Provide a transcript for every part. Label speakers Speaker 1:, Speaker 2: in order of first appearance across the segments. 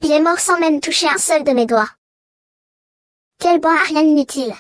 Speaker 1: Il est mort sans même toucher un seul de mes doigts. Quel bon à rien inutile.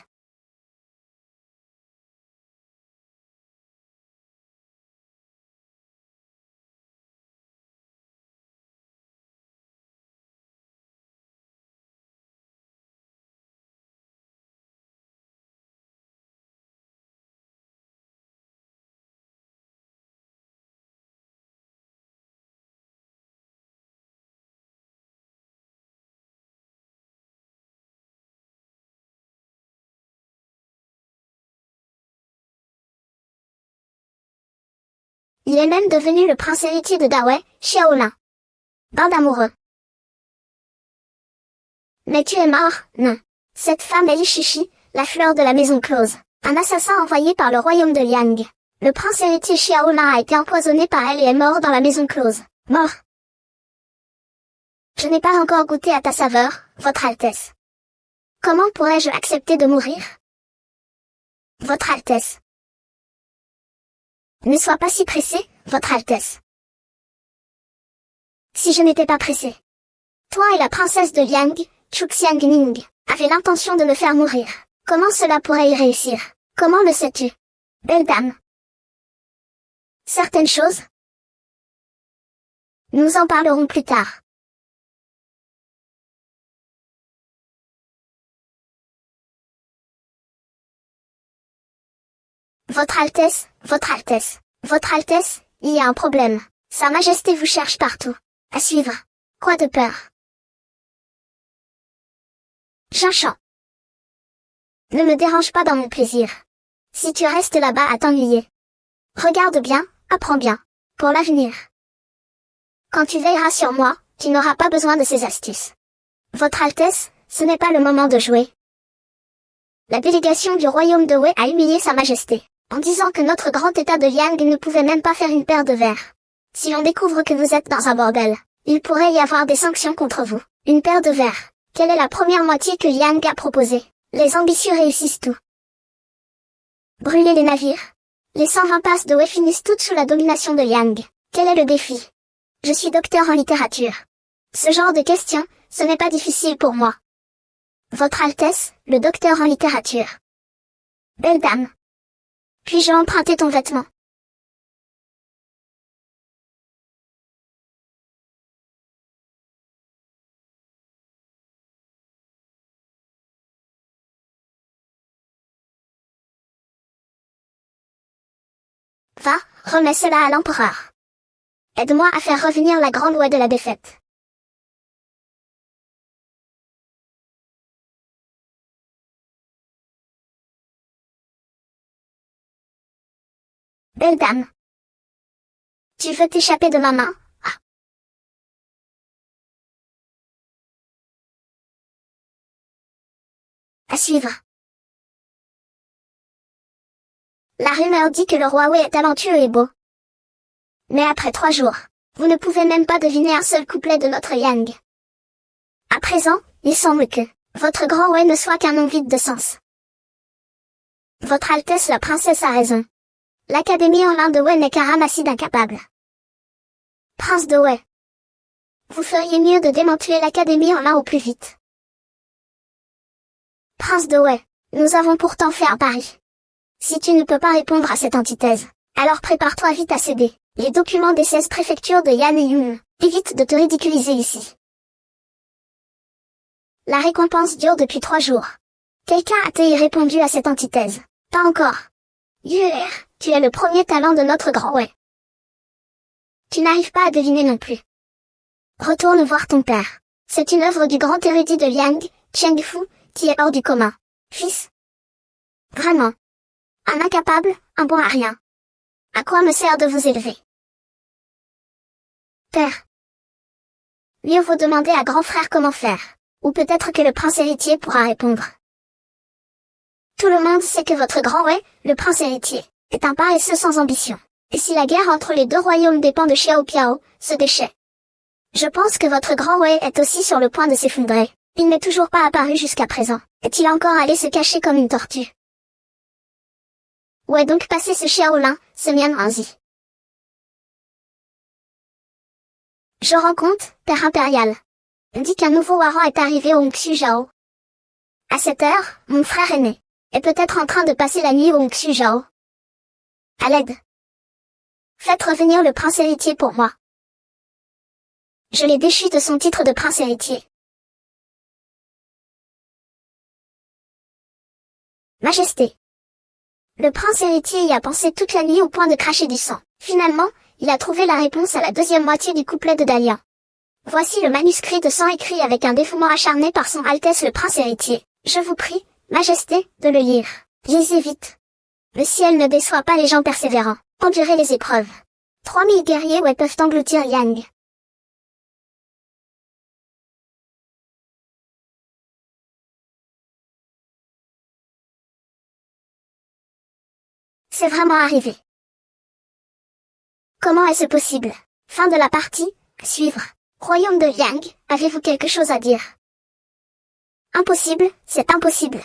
Speaker 1: Il est même devenu le prince héritier de Dawei, Xiaolin. Bande d'amoureux. Mais tu es mort, non. Cette femme est Li Shishi, la fleur de la maison close, un assassin envoyé par le royaume de Liang. Le prince héritier Xiaolin a été empoisonné par elle et est mort dans la maison close. Mort. Je n'ai pas encore goûté à ta saveur, Votre Altesse. Comment pourrais-je accepter de mourir? Votre Altesse. Ne sois pas si pressé, Votre Altesse. Si je n'étais pas pressé. Toi et la princesse de Liang, Chuxiangning, avez l'intention de me faire mourir. Comment cela pourrait y réussir? Comment le sais-tu? Belle dame. Certaines choses. Nous en parlerons plus tard. Votre Altesse, Votre Altesse, Votre Altesse, il y a un problème. Sa Majesté vous cherche partout. À suivre. Quoi de peur? Jinchang. Ne me dérange pas dans mon plaisir. Si tu restes là-bas à t'ennuyer. Regarde bien, apprends bien. Pour l'avenir. Quand tu veilleras sur moi, tu n'auras pas besoin de ces astuces. Votre Altesse, ce n'est pas le moment de jouer. La délégation du royaume de Wei a humilié Sa Majesté, en disant que notre grand état de Liang ne pouvait même pas faire une paire de verres. Si on découvre que vous êtes dans un bordel, il pourrait y avoir des sanctions contre vous. Une paire de verres. Quelle est la première moitié que Liang a proposée? Les ambitieux réussissent tout. Brûler les navires. Les 120 passes de Wei finissent toutes sous la domination de Liang. Quel est le défi? Je suis docteur en littérature. Ce genre de questions, ce n'est pas difficile pour moi. Votre Altesse, le docteur en littérature. Belle dame. Puis-je emprunter ton vêtement? Va, remets cela à l'empereur. Aide-moi à faire revenir la grande loi de la défaite. Belle dame. Tu veux t'échapper de ma main? Ah. À suivre. La rumeur dit que le roi Wei est talentueux et beau. Mais après 3 jours, vous ne pouvez même pas deviner un seul couplet de notre Yang. À présent, il semble que votre grand Wei ne soit qu'un nom vide de sens. Votre Altesse la princesse a raison. L'académie en l'Inde de Wei n'est qu'un ramassis d'incapables. Prince de Wei. Vous feriez mieux de démanteler l'académie en l'un au plus vite. Prince de Wei, nous avons pourtant fait un pari. Si tu ne peux pas répondre à cette antithèse, alors prépare-toi vite à céder. Les documents des 16 préfectures de Yan et Yun. Évite de te ridiculiser ici. La récompense dure depuis 3 jours. Quelqu'un a-t-il répondu à cette antithèse? Pas encore. Yuer, tu es le premier talent de notre grand Wei. Tu n'arrives pas à deviner non plus. Retourne voir ton père. C'est une œuvre du grand érudit de Liang, Chengfu, qui est hors du commun. Fils. Vraiment. Un incapable, un bon à rien. À quoi me sert de vous élever? Père. Mieux vaut demander à grand frère comment faire. Ou peut-être que le prince héritier pourra répondre. Tout le monde sait que votre grand Wei, le prince héritier, est un paresseux sans ambition. Et si la guerre entre les deux royaumes dépend de Xiao Piao, ce déchet. Je pense que votre grand Wei est aussi sur le point de s'effondrer. Il n'est toujours pas apparu jusqu'à présent. Est-il encore allé se cacher comme une tortue? Où est donc passé ce Xiaolin, ce Mian Wanzi? Je rends compte, père impérial. On dit qu'un nouveau Waran est arrivé au Xuzhou. À cette heure, mon frère aîné est peut-être en train de passer la nuit au Xuzhou. À l'aide. Faites revenir le prince héritier pour moi. Je l'ai déchu de son titre de prince héritier. Majesté. Le prince héritier y a pensé toute la nuit au point de cracher du sang. Finalement, il a trouvé la réponse à la deuxième moitié du couplet de Dahlia. Voici le manuscrit de sang écrit avec un dévouement acharné par son Altesse le prince héritier. Je vous prie, Majesté, de le lire. Lisez vite. Le ciel ne déçoit pas les gens persévérants. Endurez les épreuves. 3000 guerriers ouais peuvent engloutir Yang. C'est vraiment arrivé. Comment est-ce possible? Fin de la partie, suivre. Royaume de Yang, avez-vous quelque chose à dire? Impossible, c'est impossible.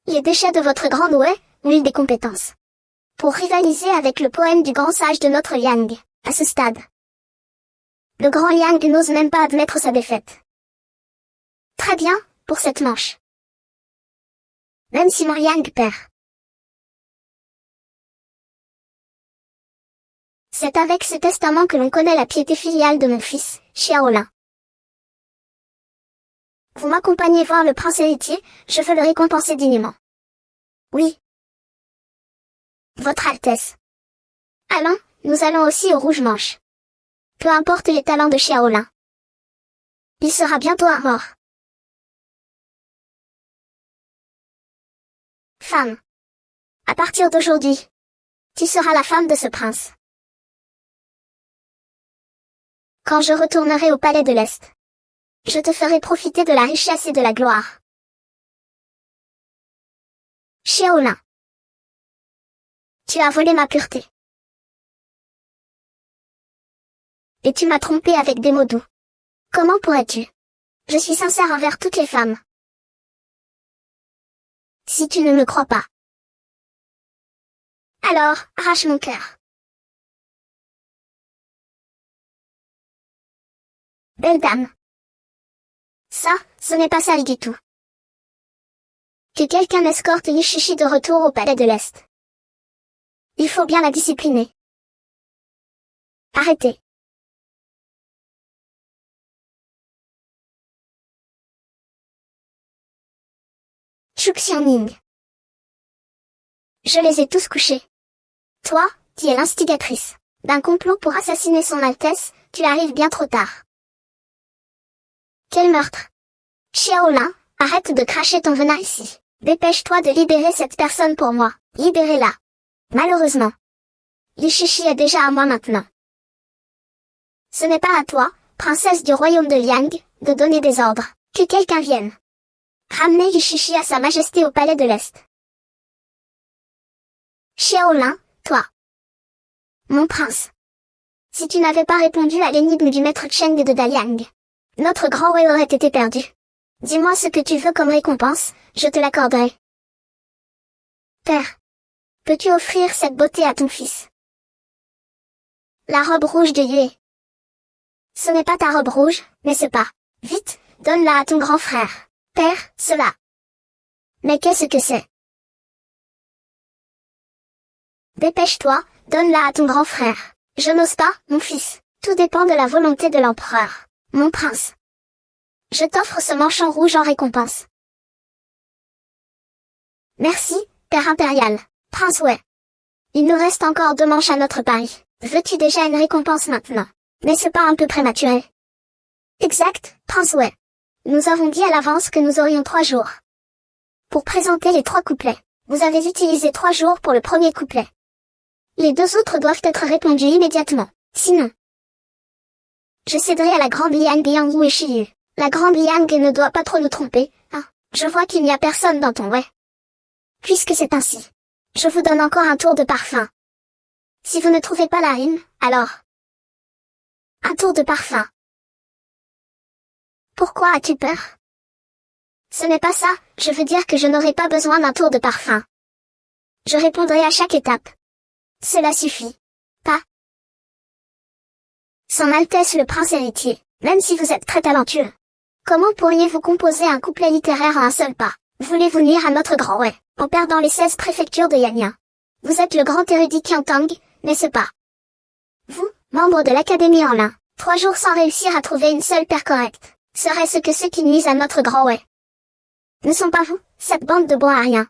Speaker 1: Les déchets de votre grand Noé ont eu des compétences pour rivaliser avec le poème du grand sage de notre Yang, à ce stade. Le grand Yang n'ose même pas admettre sa défaite. Très bien, pour cette manche. Même si mon Yang perd. C'est avec ce testament que l'on connaît la piété filiale de mon fils, Xiaolin. Vous m'accompagnez voir le prince héritier, je veux le récompenser dignement. Oui. Votre Altesse. Allons, nous allons aussi au Rouge-Manche. Peu importe les talents de Xiaolin. Il sera bientôt à mort. Femme. À partir d'aujourd'hui, tu seras la femme de ce prince. Quand je retournerai au palais de l'Est, je te ferai profiter de la richesse et de la gloire. Xiaolin. Tu as volé ma pureté. Et tu m'as trompé avec des mots doux. Comment pourrais-tu? Je suis sincère envers toutes les femmes. Si tu ne me crois pas, alors, arrache mon cœur. Belle dame. Ça, ce n'est pas sage du tout. Que quelqu'un escorte Yishishi de retour au palais de l'Est. Il faut bien la discipliner. Arrêtez. Chuxianing. Je les ai tous couchés. Toi, qui es l'instigatrice d'un complot pour assassiner son Altesse, tu arrives bien trop tard. Quel meurtre! Xiaolin, arrête de cracher ton venin ici. Dépêche-toi de libérer cette personne pour moi. Libérez-la. Malheureusement, Yishishi est déjà à moi maintenant. Ce n'est pas à toi, princesse du royaume de Liang, de donner des ordres. Que quelqu'un vienne ramener Yishishi à sa majesté au palais de l'Est. Xiaolin, toi. Mon prince. Si tu n'avais pas répondu à l'énigme du maître Cheng de Daliang, notre grand roi aurait été perdu. Dis-moi ce que tu veux comme récompense, je te l'accorderai. Père. Peux-tu offrir cette beauté à ton fils? La robe rouge de Yue. Ce n'est pas ta robe rouge, mais c'est pas. Vite, donne-la à ton grand frère. Père, cela. Mais qu'est-ce que c'est? Dépêche-toi, donne-la à ton grand frère. Je n'ose pas, mon fils. Tout dépend de la volonté de l'empereur. Mon prince. Je t'offre ce manchon rouge en récompense. Merci, père impérial. Prince Wei. Il nous reste encore 2 manches à notre pari. Veux-tu déjà une récompense maintenant? N'est-ce pas un peu prématuré? Exact, Prince Wei. Nous avons dit à l'avance que nous aurions 3 jours pour présenter les 3 couplets. Vous avez utilisé 3 jours pour le premier couplet. Les 2 autres doivent être répondus immédiatement. Sinon, je céderai à la grande Liang Yang et Shiyu. La grande Liang ne doit pas trop nous tromper. Ah, je vois qu'il n'y a personne dans ton ouais. Puisque c'est ainsi, je vous donne encore un tour de parfum. Si vous ne trouvez pas la rime, alors un tour de parfum. Pourquoi as-tu peur? Ce n'est pas ça, je veux dire que je n'aurai pas besoin d'un tour de parfum. Je répondrai à chaque étape. Cela suffit. Pas. Son Altesse le prince héritier, même si vous êtes très talentueux, Comment pourriez-vous composer un couplet littéraire en un seul pas? Voulez-vous nuire à notre grand ouais, en perdant les 16 préfectures de Yanyan? Vous êtes le grand érudit Qiantang, n'est-ce pas? Vous, membre de l'Académie en l'un, 3 jours sans réussir à trouver une seule paire correcte, serait-ce que ceux qui nuisent à notre grand ouais? Ne sont pas vous, cette bande de bons à rien.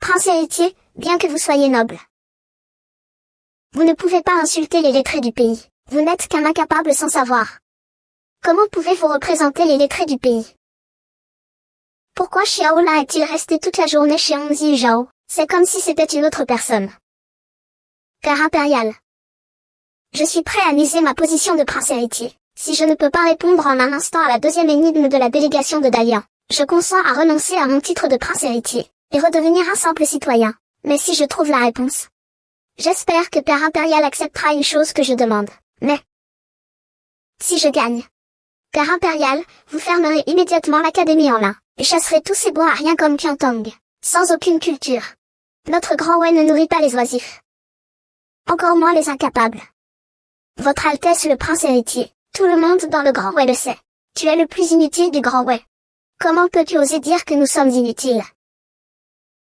Speaker 1: Prince héritier, bien que vous soyez noble. Vous ne pouvez pas insulter les lettrés du pays, vous n'êtes qu'un incapable sans savoir. Comment pouvez-vous représenter les lettrés du pays? Pourquoi Xiaolin est-il resté toute la journée chez Hongzi Zhao? C'est comme si c'était une autre personne. Père impérial. Je suis prêt à miser ma position de prince héritier. Si je ne peux pas répondre en un instant à la deuxième énigme de la délégation de Dalian, je consens à renoncer à mon titre de prince héritier, et redevenir un simple citoyen. Mais si je trouve la réponse, j'espère que Père impérial acceptera une chose que je demande. Mais, si je gagne, Père impérial, vous fermerez immédiatement l'académie en l'un, et chasserez tous ces bons à rien comme Qiantang, sans aucune culture. Notre grand ouais ne nourrit pas les oisifs. Encore moins les incapables. Votre Altesse le prince héritier, tout le monde dans le grand ouais le sait. Tu es le plus inutile du grand ouais. Comment peux-tu oser dire que nous sommes inutiles?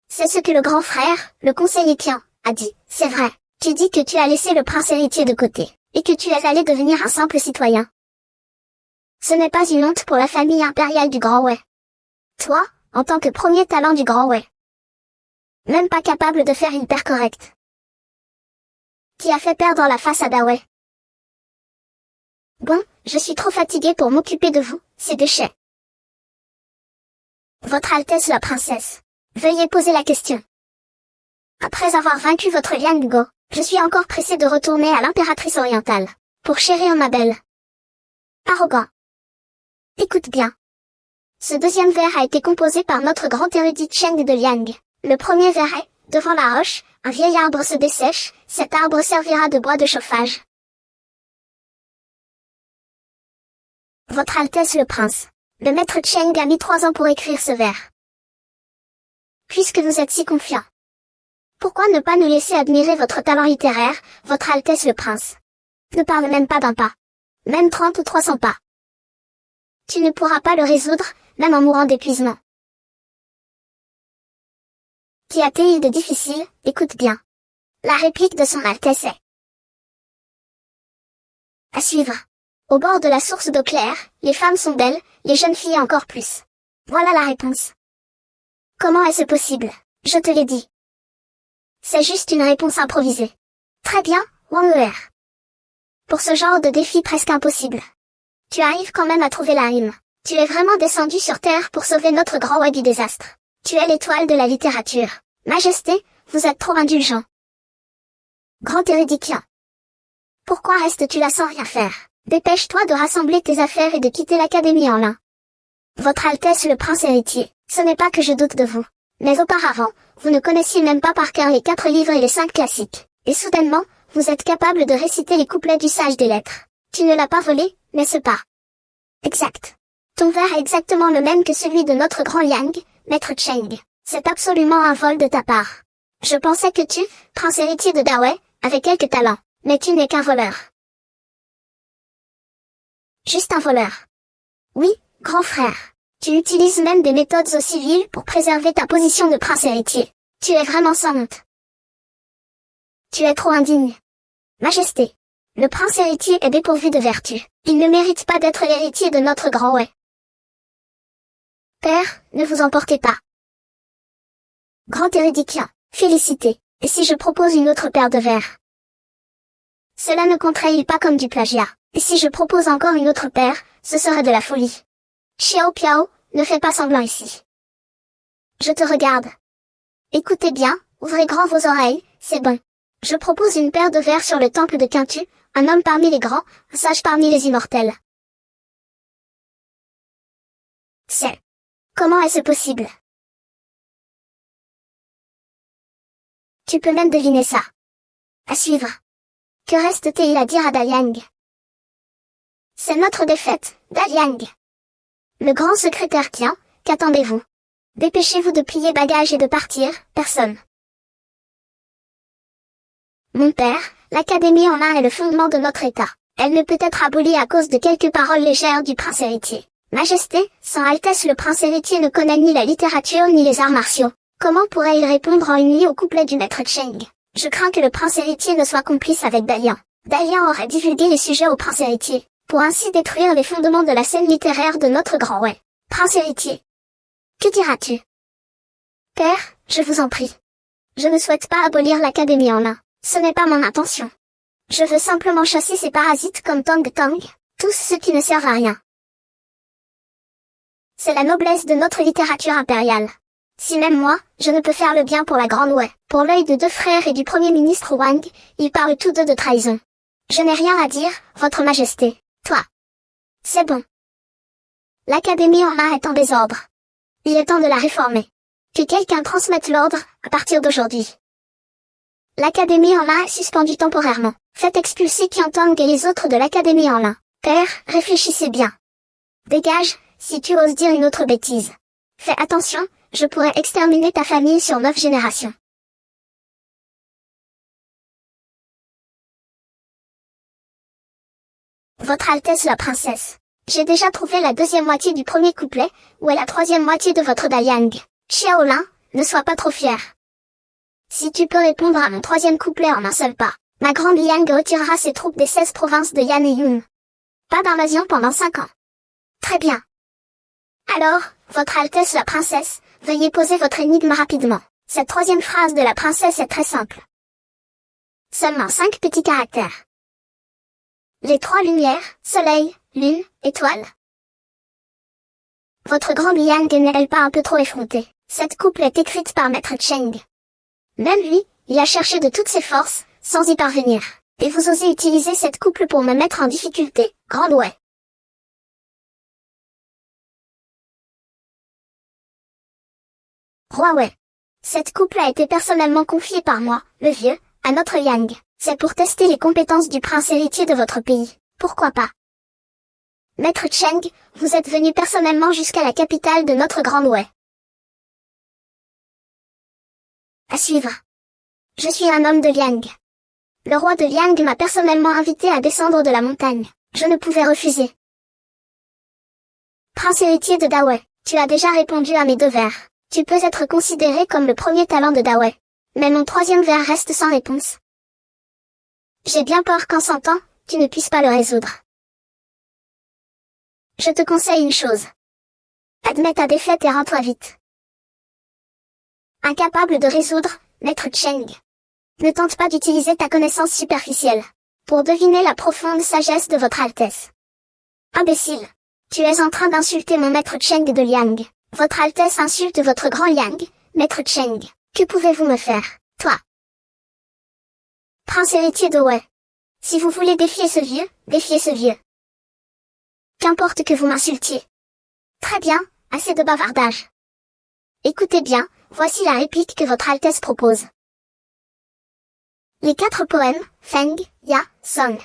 Speaker 1: C'est ce que le grand frère, le conseiller Qian, a dit, c'est vrai. Tu dis que tu as laissé le prince héritier de côté, et que tu es allé devenir un simple citoyen. Ce n'est pas une honte pour la famille impériale du Grand ouais. Toi, en tant que premier talent du Grand ouais, même pas capable de faire une paire correcte, qui a fait perdre la face à Dawei. Bon, je suis trop fatigué pour m'occuper de vous, ces déchets. Votre Altesse la princesse, veuillez poser la question. Après avoir vaincu votre Liang Go, je suis encore pressé de retourner à l'impératrice orientale, pour chérir ma belle. Arrogant. Écoute bien. Ce deuxième vers a été composé par notre grand érudit Cheng de Liang. Le premier vers est, devant la roche, un vieil arbre se dessèche, cet arbre servira de bois de chauffage. Votre Altesse le Prince, le maître Cheng a mis 3 ans pour écrire ce vers. Puisque vous êtes si confiant, pourquoi ne pas nous laisser admirer votre talent littéraire, votre Altesse le Prince? Ne parle même pas d'un pas. Même 30 ou 300 pas. Tu ne pourras pas le résoudre, même en mourant d'épuisement. Qui a-t-il de difficile? Écoute bien. La réplique de son Altesse est. À suivre. Au bord de la source d'eau claire, les femmes sont belles, les jeunes filles encore plus. Voilà la réponse. Comment est-ce possible? Je te l'ai dit. C'est juste une réponse improvisée. Très bien, Wang Er. Pour ce genre de défi presque impossible, tu arrives quand même à trouver la rime. Tu es vraiment descendu sur Terre pour sauver notre grand ouais du désastre. Tu es l'étoile de la littérature. Majesté, vous êtes trop indulgent. Grand érudit Qian. Pourquoi restes-tu là sans rien faire? Dépêche-toi de rassembler tes affaires et de quitter l'académie en l'un. Votre Altesse le prince héritier, ce n'est pas que je doute de vous. Mais auparavant, vous ne connaissiez même pas par cœur les 4 livres et les 5 classiques. Et soudainement, vous êtes capable de réciter les couplets du sage des lettres. Tu ne l'as pas volé, n'est-ce pas? Exact. Ton vers est exactement le même que celui de notre grand Liang, maître Cheng. C'est absolument un vol de ta part. Je pensais que tu, prince héritier de Dawei, avais quelques talents, mais tu n'es qu'un voleur. Juste un voleur. Oui, grand frère. Tu utilises même des méthodes aussi viles pour préserver ta position de prince héritier. Tu es vraiment sans honte. Tu es trop indigne. Majesté. Le prince héritier est dépourvu de vertu. Il ne mérite pas d'être l'héritier de notre grand ouais. Père, ne vous emportez pas. Grand érudit Qian, félicité. Et si je propose une autre paire de vers? Cela ne compterait-il pas comme du plagiat? Et si je propose encore une autre paire, ce serait de la folie. Xiao Piao, ne fais pas semblant ici. Je te regarde. Écoutez bien, ouvrez grand vos oreilles, c'est bon. Je propose une paire de vers sur le temple de Quintu, un homme parmi les grands, un sage parmi les immortels. C'est. Comment est-ce possible? Tu peux même deviner ça. À suivre. Que reste-t-il à dire à Daliang? C'est notre défaite, Daliang. Le grand secrétaire Qian, qu'attendez-vous? Dépêchez-vous de plier bagages et de partir, personne. Mon père, l'académie en l'un est le fondement de notre État. Elle ne peut être abolie à cause de quelques paroles légères du prince héritier. Majesté, Son Altesse le prince héritier ne connaît ni la littérature ni les arts martiaux. Comment pourrait-il répondre en une nuit au couplet du maître Cheng? Je crains que le prince héritier ne soit complice avec Dalian. Dalian aurait divulgué les sujets au prince héritier, pour ainsi détruire les fondements de la scène littéraire de notre grand Wei. Prince héritier. Que diras-tu? Père, je vous en prie. Je ne souhaite pas abolir l'Académie en l'un. Ce n'est pas mon intention. Je veux simplement chasser ces parasites comme Tong Tong, tous ceux qui ne servent à rien. C'est la noblesse de notre littérature impériale. Si même moi, je ne peux faire le bien pour la Grande Wei, pour l'œil de deux frères et du Premier ministre Wang, ils parlent tous deux de trahison. Je n'ai rien à dire, Votre Majesté. Toi. C'est bon. L'Académie en l'un est en désordre. Il est temps de la réformer. Que quelqu'un transmette l'ordre, à partir d'aujourd'hui. L'Académie en l'un est suspendue temporairement. Faites expulser Qiantang et les autres de l'Académie en l'un. Père, réfléchissez bien. Dégage, si tu oses dire une autre bêtise. Fais attention, je pourrais exterminer ta famille sur 9 générations. Votre Altesse la princesse. J'ai déjà trouvé la deuxième moitié du premier couplet, ou est la troisième moitié de votre Daliang. Xiaolin, ne sois pas trop fier. Si tu peux répondre à mon troisième couplet en un seul pas, ma grande Liang retirera ses troupes des 16 provinces de Yan et Yun. Pas d'invasion pendant 5 ans. Très bien. Alors, Votre Altesse la princesse, veuillez poser votre énigme rapidement. Cette troisième phrase de la princesse est très simple. Seulement 5 petits caractères. Les 3 lumières, soleil, lune, étoile. Votre grande Liang n'est-elle pas un peu trop effrontée? Cette couple est écrite par Maître Cheng. Même lui, il a cherché de toutes ses forces, sans y parvenir. Et vous osez utiliser cette couple pour me mettre en difficulté, Grande Wei. Roi Wei. Cette couple a été personnellement confiée par moi, le vieux, à notre Yang. C'est pour tester les compétences du prince héritier de votre pays. Pourquoi pas? Maître Cheng, vous êtes venu personnellement jusqu'à la capitale de notre Grande Wei. À suivre. Je suis un homme de Liang. Le roi de Liang m'a personnellement invité à descendre de la montagne. Je ne pouvais refuser. Prince héritier de Dawei, tu as déjà répondu à mes 2 vers. Tu peux être considéré comme le premier talent de Dawei. Mais mon troisième vers reste sans réponse. J'ai bien peur qu'en 100 ans, tu ne puisses pas le résoudre. Je te conseille une chose. Admets ta défaite et rends-toi vite. Incapable de résoudre, Maître Cheng. Ne tente pas d'utiliser ta connaissance superficielle pour deviner la profonde sagesse de Votre Altesse. Imbécile. Tu es en train d'insulter mon Maître Cheng de Liang. Votre Altesse insulte votre grand Liang, Maître Cheng. Que pouvez-vous me faire, toi? Prince héritier de Wei. Si vous voulez défier ce vieux, défiez ce vieux. Qu'importe que vous m'insultiez. Très bien, assez de bavardage. Écoutez bien, voici la réplique que Votre Altesse propose. Les 4 poèmes, Feng, Ya, Song.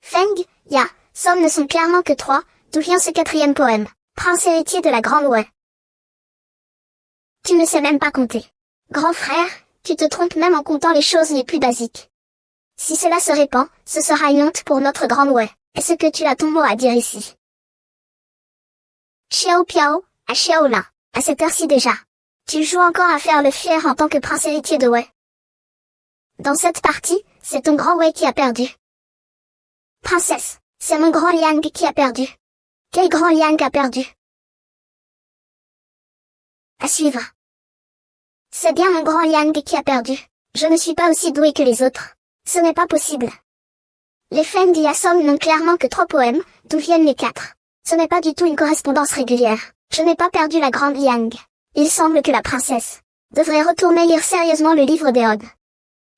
Speaker 1: Feng, Ya, Song ne sont clairement que 3, d'où vient ce 4e poème, prince héritier de la Grande Wei. Tu ne sais même pas compter. Grand frère, tu te trompes même en comptant les choses les plus basiques. Si cela se répand, ce sera une honte pour notre Grande Wei. Est-ce que tu as ton mot à dire ici? Xiao Piao, à Xiaolin, à cette heure-ci déjà. Tu joues encore à faire le fier en tant que prince héritier de Wei. Dans cette partie, c'est ton grand Wei qui a perdu. Princesse, c'est mon grand Liang qui a perdu. Quel grand Liang a perdu? À suivre. C'est bien mon grand Liang qui a perdu. Je ne suis pas aussi doué que les autres. Ce n'est pas possible. Les Feng Yasong n'ont clairement que 3 poèmes, d'où viennent les 4. Ce n'est pas du tout une correspondance régulière. Je n'ai pas perdu la grande Liang. Il semble que la princesse devrait retourner lire sérieusement le livre des Odes.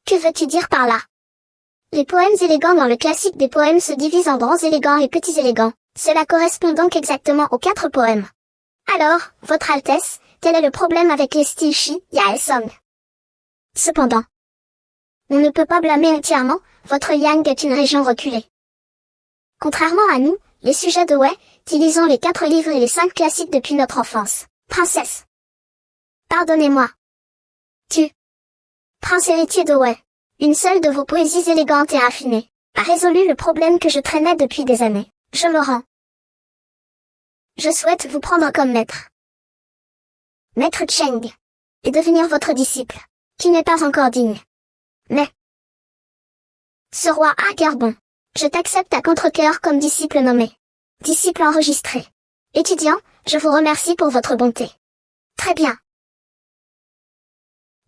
Speaker 1: Que veux-tu dire par là? Les poèmes élégants dans le classique des poèmes se divisent en grands élégants et petits élégants. Cela correspond donc exactement aux 4 poèmes. Alors, Votre Altesse, quel est le problème avec les styles Shi, Ya et Song? Cependant, on ne peut pas blâmer entièrement, votre Yang est une région reculée. Contrairement à nous, les sujets de Wei, qui lisons les 4 livres et les 5 classiques depuis notre enfance. Princesse. Pardonnez-moi. Tu. Prince héritier de Wei. Une seule de vos poésies élégantes et raffinées. a résolu le problème que je traînais depuis des années. Je me rends. Je souhaite vous prendre comme maître. Maître Cheng. Et devenir votre disciple, qui n'est pas encore digne. Mais, ce roi a cœur bon. Je t'accepte à contre-cœur comme disciple nommé. Disciple enregistré. Étudiant, je vous remercie pour votre bonté. Très bien.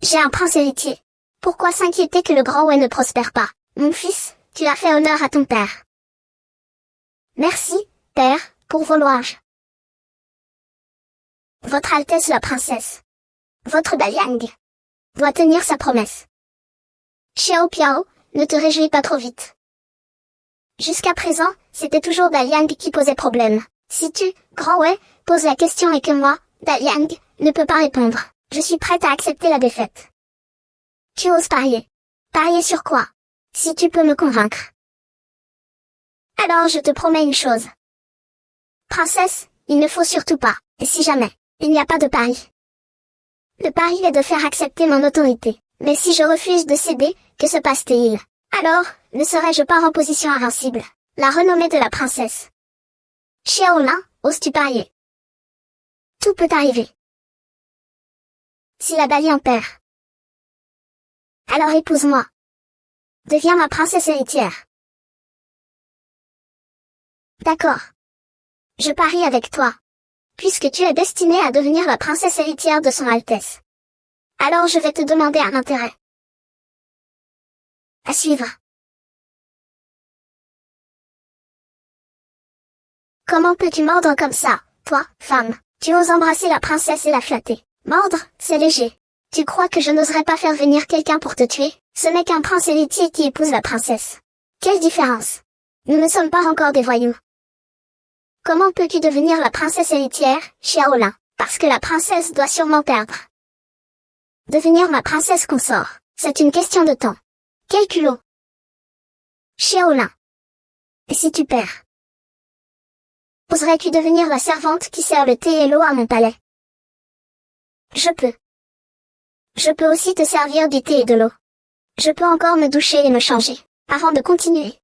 Speaker 1: J'ai un prince héritier. Pourquoi s'inquiéter que le grand Wei ne prospère pas? Mon fils, tu as fait honneur à ton père. Merci, père, pour vos louanges. Votre Altesse la princesse. Votre Daliang doit tenir sa promesse. Xiao Piao, ne te réjouis pas trop vite. Jusqu'à présent, c'était toujours Daliang qui posait problème. Si tu, grand Wei, poses la question et que moi, Daliang, ne peux pas répondre, je suis prête à accepter la défaite. Tu oses parier. Parier sur quoi? Si tu peux me convaincre. Alors je te promets une chose. Princesse, il ne faut surtout pas, et si jamais, il n'y a pas de pari. Le pari est de faire accepter mon autorité. Mais si je refuse de céder, que se passe-t-il? Alors, ne serais-je pas en position invincible? La renommée de la princesse. Xiaolin, oses-tu parier? Tout peut arriver. Si la Dali en perd. Alors épouse-moi. Deviens ma princesse héritière. D'accord. Je parie avec toi. Puisque tu es destinée à devenir la princesse héritière de son Altesse. Alors je vais te demander un intérêt. À suivre. Comment peux-tu mordre comme ça, toi, femme? Tu oses embrasser la princesse et la flatter. Mordre, c'est léger. Tu crois que je n'oserais pas faire venir quelqu'un pour te tuer? Ce n'est qu'un prince héritier qui épouse la princesse. Quelle différence? Nous ne sommes pas encore des voyous. Comment peux-tu devenir la princesse héritière, Xiaolin? Parce que la princesse doit sûrement perdre. Devenir ma princesse consort, c'est une question de temps. Quel culot! Xiaolin. Et si tu perds? Oserais-tu devenir la servante qui sert le thé et l'eau à mon palais? Je peux. Je peux aussi te servir du thé et de l'eau. Je peux encore me doucher et me changer, avant de continuer.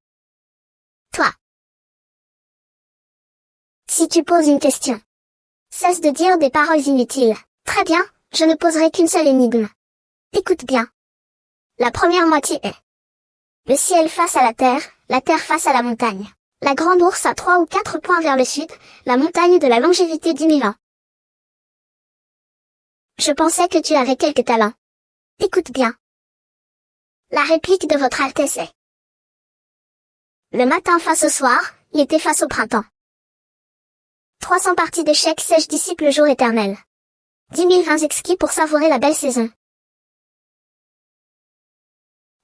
Speaker 1: Toi. Si tu poses une question. Cesse de dire des paroles inutiles. Très bien, je ne poserai qu'une seule énigme. Écoute bien. La première moitié est le ciel face à la terre face à la montagne. La grande ours a 3 ou 4 points vers le sud, la montagne de la longévité 10 000 ans. Je pensais que tu avais quelques talents. Écoute bien. La réplique de votre Altesse est le matin face au soir, l'été face au printemps. 300 parties d'échecs sèche dissipe le jour éternel. 10 000 vins exquis pour savourer la belle saison.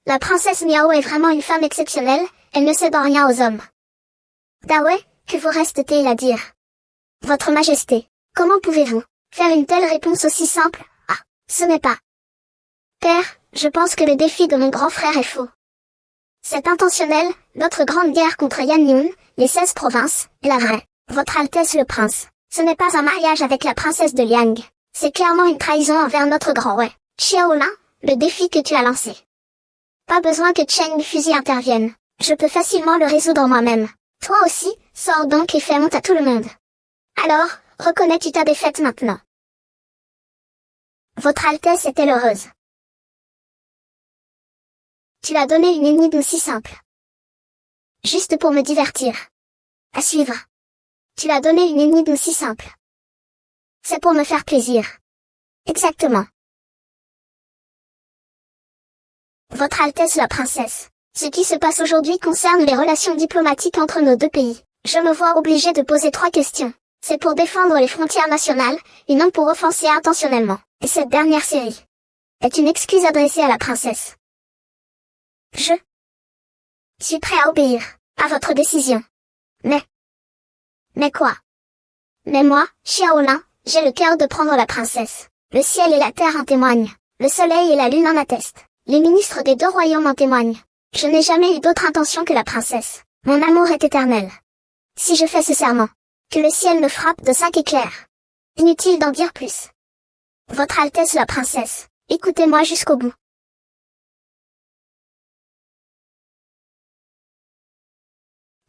Speaker 1: La princesse Miao est vraiment une femme exceptionnelle, elle ne cède en rien aux hommes. Dawei, que vous reste-t-il à dire? Votre Majesté, comment pouvez-vous faire une telle réponse aussi simple? Ah, ce n'est pas. Père, je pense que le défi de mon grand frère est faux. C'est intentionnel, notre grande guerre contre Yan Yun, les 16 provinces, est la vraie. Votre Altesse le Prince, ce n'est pas un mariage avec la princesse de Liang. C'est clairement une trahison envers notre grand Wei. Xiaolin, le défi que tu as lancé. Pas besoin que Cheng Fuzi intervienne. Je peux facilement le résoudre moi-même. Toi aussi, sors donc et fais honte à tout le monde. Alors, reconnais-tu ta défaite maintenant? Votre Altesse est-elle heureuse? Tu as donné une énigme si simple. Juste pour me divertir. À suivre. Tu as donné une énigme si simple. C'est pour me faire plaisir. Exactement. Votre Altesse la Princesse, ce qui se passe aujourd'hui concerne les relations diplomatiques entre nos deux pays. Je me vois obligé de poser 3 questions. C'est pour défendre les frontières nationales, et non pour offenser intentionnellement. Et cette dernière série est une excuse adressée à la princesse. Je suis prêt à obéir à votre décision. Mais quoi? Mais moi, Xiaolin, j'ai le cœur de prendre la princesse. Le ciel et la terre en témoignent. Le soleil et la lune en attestent. Les ministres des 2 royaumes en témoignent. Je n'ai jamais eu d'autre intention que la princesse. Mon amour est éternel. Si je fais ce serment, que le ciel me frappe de 5 éclairs. Inutile d'en dire plus. Votre Altesse la princesse, écoutez-moi jusqu'au bout.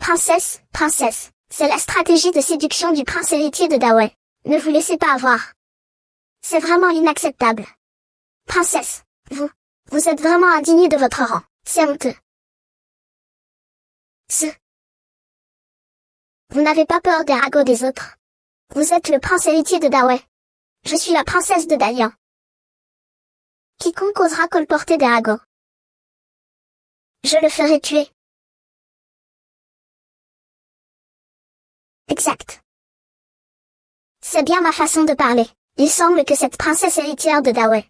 Speaker 1: Princesse, princesse, c'est la stratégie de séduction du prince héritier de Dawei. Ne vous laissez pas avoir. C'est vraiment inacceptable. Princesse, vous êtes vraiment indignée de votre rang. C'est honteux. Vous n'avez pas peur des ragots des autres. Vous êtes le prince héritier de Dawei. Je suis la princesse de Dalian. Quiconque osera colporter des ragots, je le ferai tuer. Exact. C'est bien ma façon de parler. Il semble que cette princesse héritière de Dawei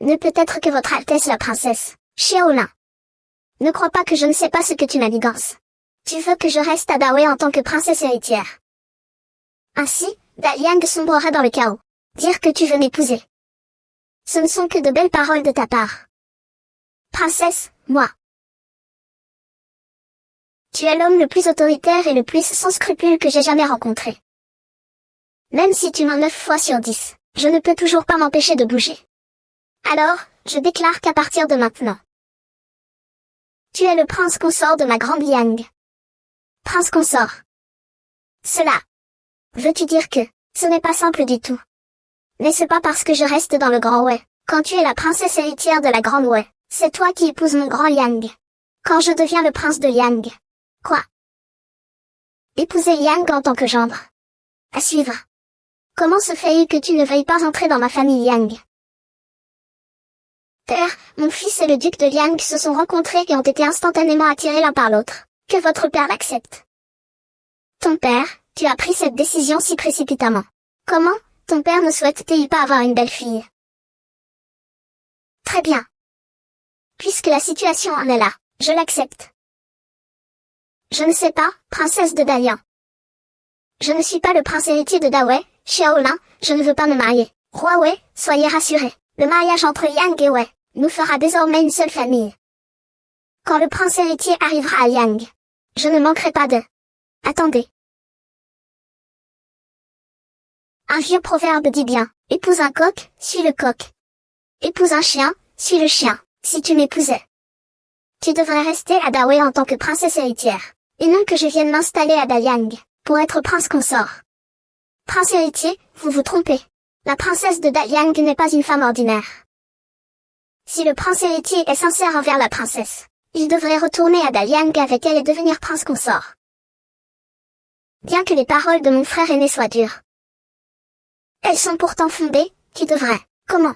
Speaker 1: ne peut être que votre Altesse la princesse, Xiaolin. Ne crois pas que je ne sais pas ce que tu manigances. Tu veux que je reste à Dawei en tant que princesse héritière. Ainsi, Daliang sombrera dans le chaos. Dire que tu veux m'épouser. Ce ne sont que de belles paroles de ta part. Princesse, moi. Tu es l'homme le plus autoritaire et le plus sans scrupules que j'ai jamais rencontré. Même si tu mens 9 fois sur 10, je ne peux toujours pas m'empêcher de bouger. Alors, je déclare qu'à partir de maintenant, tu es le prince consort de ma grande Liang. Prince consort. Cela. Veux-tu dire que, ce n'est pas simple du tout. N'est-ce pas parce que je reste dans le Grand Wei, quand tu es la princesse héritière de la Grande Wei, c'est toi qui épouses mon grand Liang. Quand je deviens le prince de Liang. Quoi? Épouser Liang en tant que gendre. À suivre. Comment se fait-il que tu ne veuilles pas entrer dans ma famille Liang? Père, mon fils et le duc de Liang se sont rencontrés et ont été instantanément attirés l'un par l'autre. Que votre père l'accepte. Ton père, tu as pris cette décision si précipitamment. Comment, ton père ne souhaite-t-il pas avoir une belle fille? Très bien. Puisque la situation en est là, je l'accepte. Je ne sais pas, princesse de Dalian. Je ne suis pas le prince héritier de Dawei, Xiaolin, je ne veux pas me marier. Roi Wei, soyez rassurés. Le mariage entre Yang et Wei nous fera désormais une seule famille. Quand le prince héritier arrivera à Yang, je ne manquerai pas de... Attendez. Un vieux proverbe dit bien, épouse un coq, suis le coq. Épouse un chien, suis le chien, si tu m'épousais. Tu devrais rester à Dawei en tant que princesse héritière, et non que je vienne m'installer à Daliang, pour être prince consort. Prince héritier, vous vous trompez. La princesse de Daliang n'est pas une femme ordinaire. Si le prince héritier est sincère envers la princesse, il devrait retourner à Daliang avec elle et devenir prince consort. Bien que les paroles de mon frère aîné soient dures, elles sont pourtant fondées, tu devrais. Comment?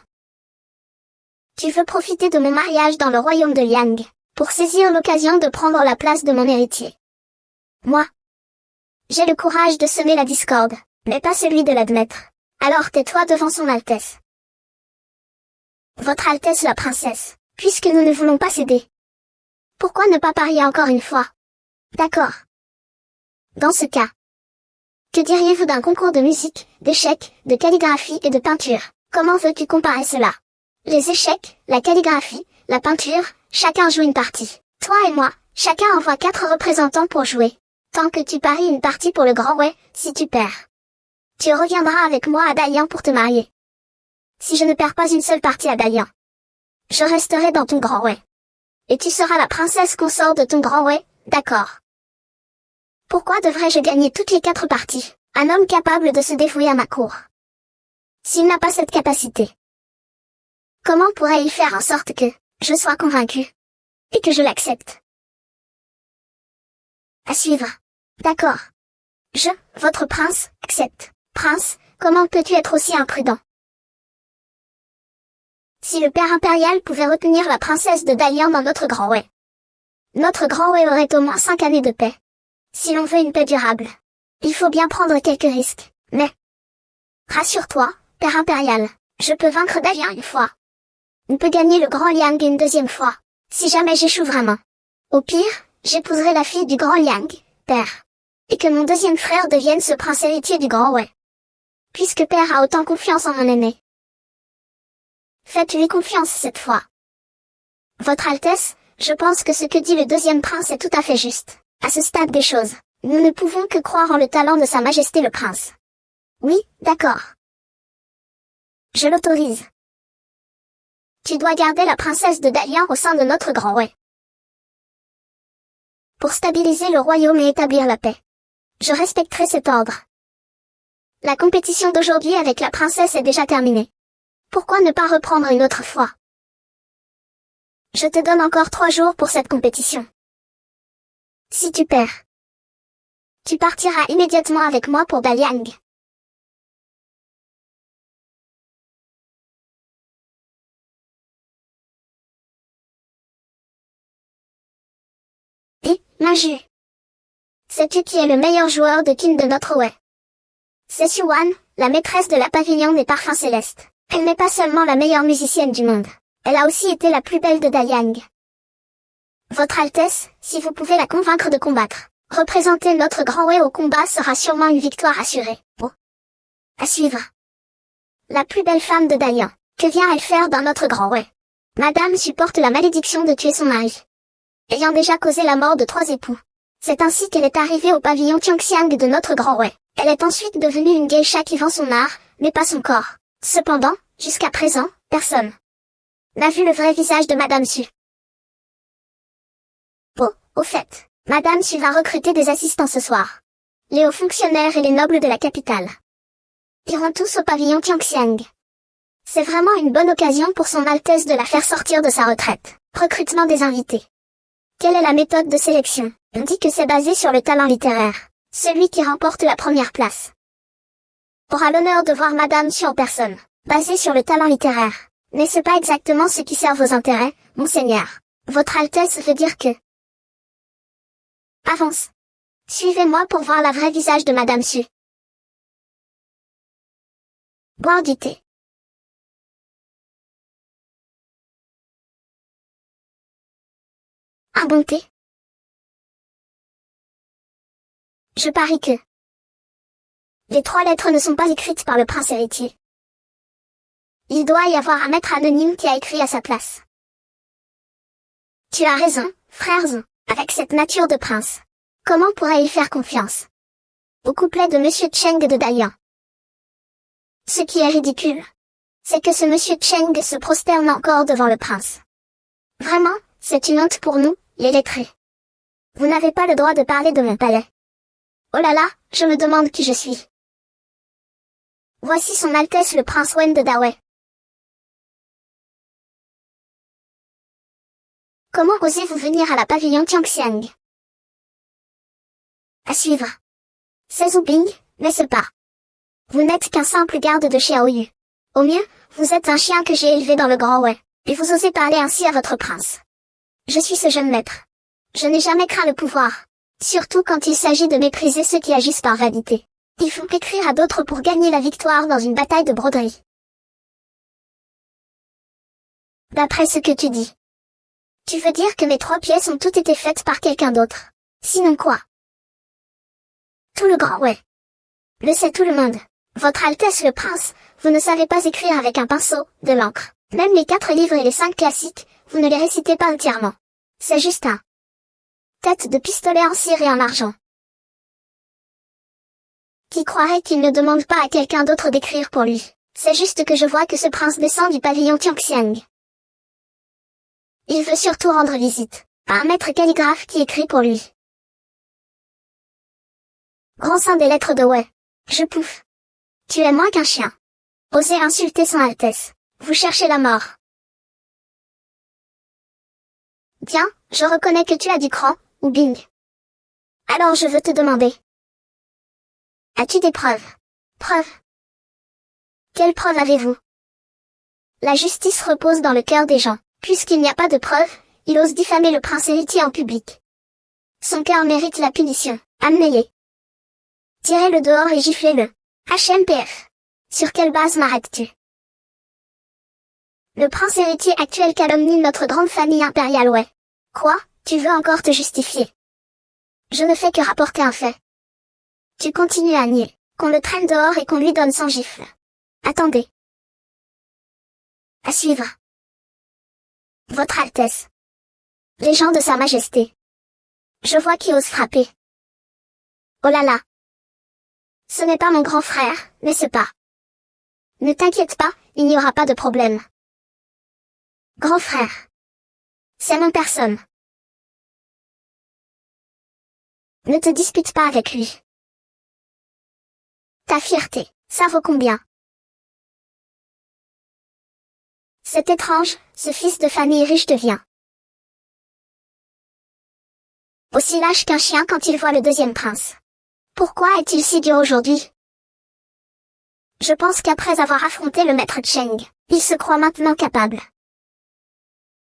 Speaker 1: Tu veux profiter de mon mariage dans le royaume de Liang, pour saisir l'occasion de prendre la place de mon héritier. Moi, j'ai le courage de semer la discorde, mais pas celui de l'admettre. Alors tais-toi devant son Altesse. Votre Altesse la princesse, puisque nous ne voulons pas céder. Pourquoi ne pas parier encore une fois? D'accord. Dans ce cas, que diriez-vous d'un concours de musique, d'échecs, de calligraphie et de peinture? Comment veux-tu comparer cela? Les échecs, la calligraphie, la peinture, chacun joue une partie. Toi et moi, chacun envoie 4 représentants pour jouer. Tant que tu paries une partie pour le Grand Wei, si tu perds, tu reviendras avec moi à Dalian pour te marier. Si je ne perds pas une seule partie à Dalian, je resterai dans ton Grand Wei. Et tu seras la princesse consort de ton Grand Wei, d'accord? Pourquoi devrais-je gagner toutes les 4 parties? Un homme capable de se dévouer à ma cour. S'il n'a pas cette capacité, comment pourrait-il faire en sorte que je sois convaincu et que je l'accepte? À suivre. D'accord. Votre prince, accepte. Prince, comment peux-tu être aussi imprudent? Si le père impérial pouvait retenir la princesse de Dalian dans notre Grand Wei, notre Grand Wei aurait au moins 5 années de paix. Si l'on veut une paix durable, il faut bien prendre quelques risques. Mais, rassure-toi, père impérial, je peux vaincre Dalian une fois. On peut gagner le Grand Liang une deuxième fois, si jamais j'échoue vraiment. Au pire, j'épouserai la fille du Grand Liang, père. Et que mon deuxième frère devienne ce prince héritier du Grand Wei. Puisque père a autant confiance en mon aîné. Faites-lui confiance cette fois. Votre Altesse, je pense que ce que dit le deuxième prince est tout à fait juste. À ce stade des choses, nous ne pouvons que croire en le talent de Sa Majesté le Prince. Oui, d'accord. Je l'autorise. Tu dois garder la princesse de Dalian au sein de notre Grand Wei. pour stabiliser le royaume et établir la paix. Je respecterai cet ordre. La compétition d'aujourd'hui avec la princesse est déjà terminée. Pourquoi ne pas reprendre une autre fois? Je te donne encore 3 jours pour cette compétition. Si tu perds, tu partiras immédiatement avec moi pour Daliang. Et, l'injure. Sais-tu qui est le meilleur joueur de kin de notre Wei? C'est Xuan, la maîtresse de la pavillon des parfums célestes. Elle n'est pas seulement la meilleure musicienne du monde. Elle a aussi été la plus belle de Daliang. Votre Altesse, si vous pouvez la convaincre de combattre, représenter notre grand Wei au combat sera sûrement une victoire assurée. Bon. À suivre. La plus belle femme de Dalian. Que vient-elle faire dans notre grand Wei? Madame supporte la malédiction de tuer son mari, ayant déjà causé la mort de 3 époux. C'est ainsi qu'elle est arrivée au pavillon Tiangxiang de notre grand Wei. Elle est ensuite devenue une geisha qui vend son art, mais pas son corps. Cependant, jusqu'à présent, personne n'a vu le vrai visage de Madame Su. Bon, au fait, Madame Su va recruter des assistants ce soir. Les hauts fonctionnaires et les nobles de la capitale iront tous au pavillon Tiangxiang. C'est vraiment une bonne occasion pour son Altesse de la faire sortir de sa retraite. Recrutement des invités. Quelle est la méthode de sélection? On dit que c'est basé sur le talent littéraire. Celui qui remporte la première place aura l'honneur de voir Madame Su en personne. Basé sur le talent littéraire. N'est-ce pas exactement ce qui sert vos intérêts, monseigneur? Votre Altesse veut dire que... Avance. Suivez-moi pour voir la vraie visage de Madame Su. Boire du thé. Un bon thé. Je parie que les 3 lettres ne sont pas écrites par le prince héritier. Il doit y avoir un maître anonyme qui a écrit à sa place. Tu as raison, frère Zhou, avec cette nature de prince. Comment pourrait-il faire confiance au couplet de Monsieur Cheng de Dalian? Ce qui est ridicule, c'est que ce Monsieur Cheng se prosterne encore devant le prince. Vraiment, c'est une honte pour nous, les lettrés. Vous n'avez pas le droit de parler de mon palais. Oh là là, je me demande qui je suis. Voici son Altesse le prince Wen de Dawei. Comment osez-vous venir à la pavillon Tiangxiang? À suivre. C'est Zhu Bing, n'est-ce pas? Vous n'êtes qu'un simple garde de Xiaoyu. Au mieux, vous êtes un chien que j'ai élevé dans le Grand Wei, et vous osez parler ainsi à votre prince. Je suis ce jeune maître. Je n'ai jamais craint le pouvoir. Surtout quand il s'agit de mépriser ceux qui agissent par vanité. Il faut écrire à d'autres pour gagner la victoire dans une bataille de broderie. D'après ce que tu dis. Tu veux dire que mes 3 pièces ont toutes été faites par quelqu'un d'autre. Sinon quoi? Tout le Grand Wei. Le sait tout le monde. Votre Altesse le Prince, vous ne savez pas écrire avec un pinceau, de l'encre. Même les 4 livres et les 5 classiques, vous ne les récitez pas entièrement. C'est juste un tête de pistolet en cire et en argent. Qui croirait qu'il ne demande pas à quelqu'un d'autre d'écrire pour lui? C'est juste que je vois que ce prince descend du pavillon Tiangxiang. Il veut surtout rendre visite à un maître calligraphe qui écrit pour lui. Grand saint des lettres de Wei. Je pouffe. Tu es moins qu'un chien. Osez insulter son Altesse. Vous cherchez la mort. Bien, je reconnais que tu as du cran, ou Bing. Alors je veux te demander. As-tu des preuves? Preuves? Quelles preuves avez-vous? La justice repose dans le cœur des gens. Puisqu'il n'y a pas de preuves, il ose diffamer le prince héritier en public. Son cœur mérite la punition. Amenez-le. Tirez-le dehors et giflez-le. HMPF. Sur quelle base m'arrêtes-tu? Le prince héritier actuel calomnie notre grande famille impériale Wei. Quoi? Tu veux encore te justifier? Je ne fais que rapporter un fait. Tu continues à nier, qu'on le traîne dehors et qu'on lui donne 100 gifles. Attendez. À suivre. Votre Altesse. Les gens de Sa Majesté. Je vois qui ose frapper. Oh là là. Ce n'est pas mon grand frère, n'est-ce pas? Ne t'inquiète pas, il n'y aura pas de problème. Grand frère. C'est mon personne. Ne te dispute pas avec lui. Ta fierté, ça vaut combien? C'est étrange, ce fils de famille riche devient aussi lâche qu'un chien quand il voit le deuxième prince. Pourquoi est-il si dur aujourd'hui? Je pense qu'après avoir affronté le maître Cheng, il se croit maintenant capable.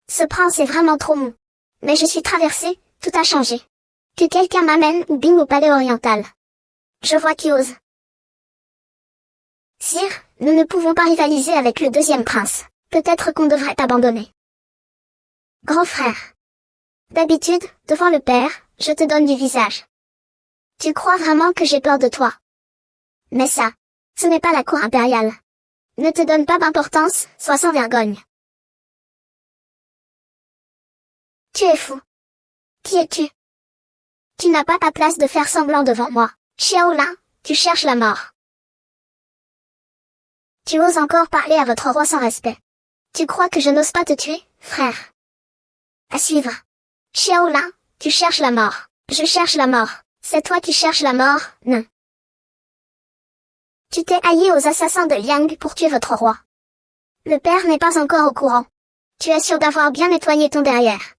Speaker 1: Ce prince est vraiment trop mou. Mais je suis traversée, tout a changé. Que quelqu'un m'amène ou Bing au palais oriental. Je vois qui ose. Sire, nous ne pouvons pas rivaliser avec le deuxième prince. Peut-être qu'on devrait t'abandonner. Grand frère. D'habitude, devant le père, je te donne du visage. Tu crois vraiment que j'ai peur de toi? Mais ça, ce n'est pas la cour impériale. Ne te donne pas d'importance, sois sans vergogne. Tu es fou. Qui es-tu? Tu n'as pas ta place de faire semblant devant moi. Xiaolin, tu cherches la mort. Tu oses encore parler à votre roi sans respect. Tu crois que je n'ose pas te tuer, frère? À suivre. Xiaolin, tu cherches la mort. Je cherche la mort. C'est toi qui cherches la mort, non. Tu t'es allié aux assassins de Liang pour tuer votre roi. Le père n'est pas encore au courant. Tu es sûr d'avoir bien nettoyé ton derrière.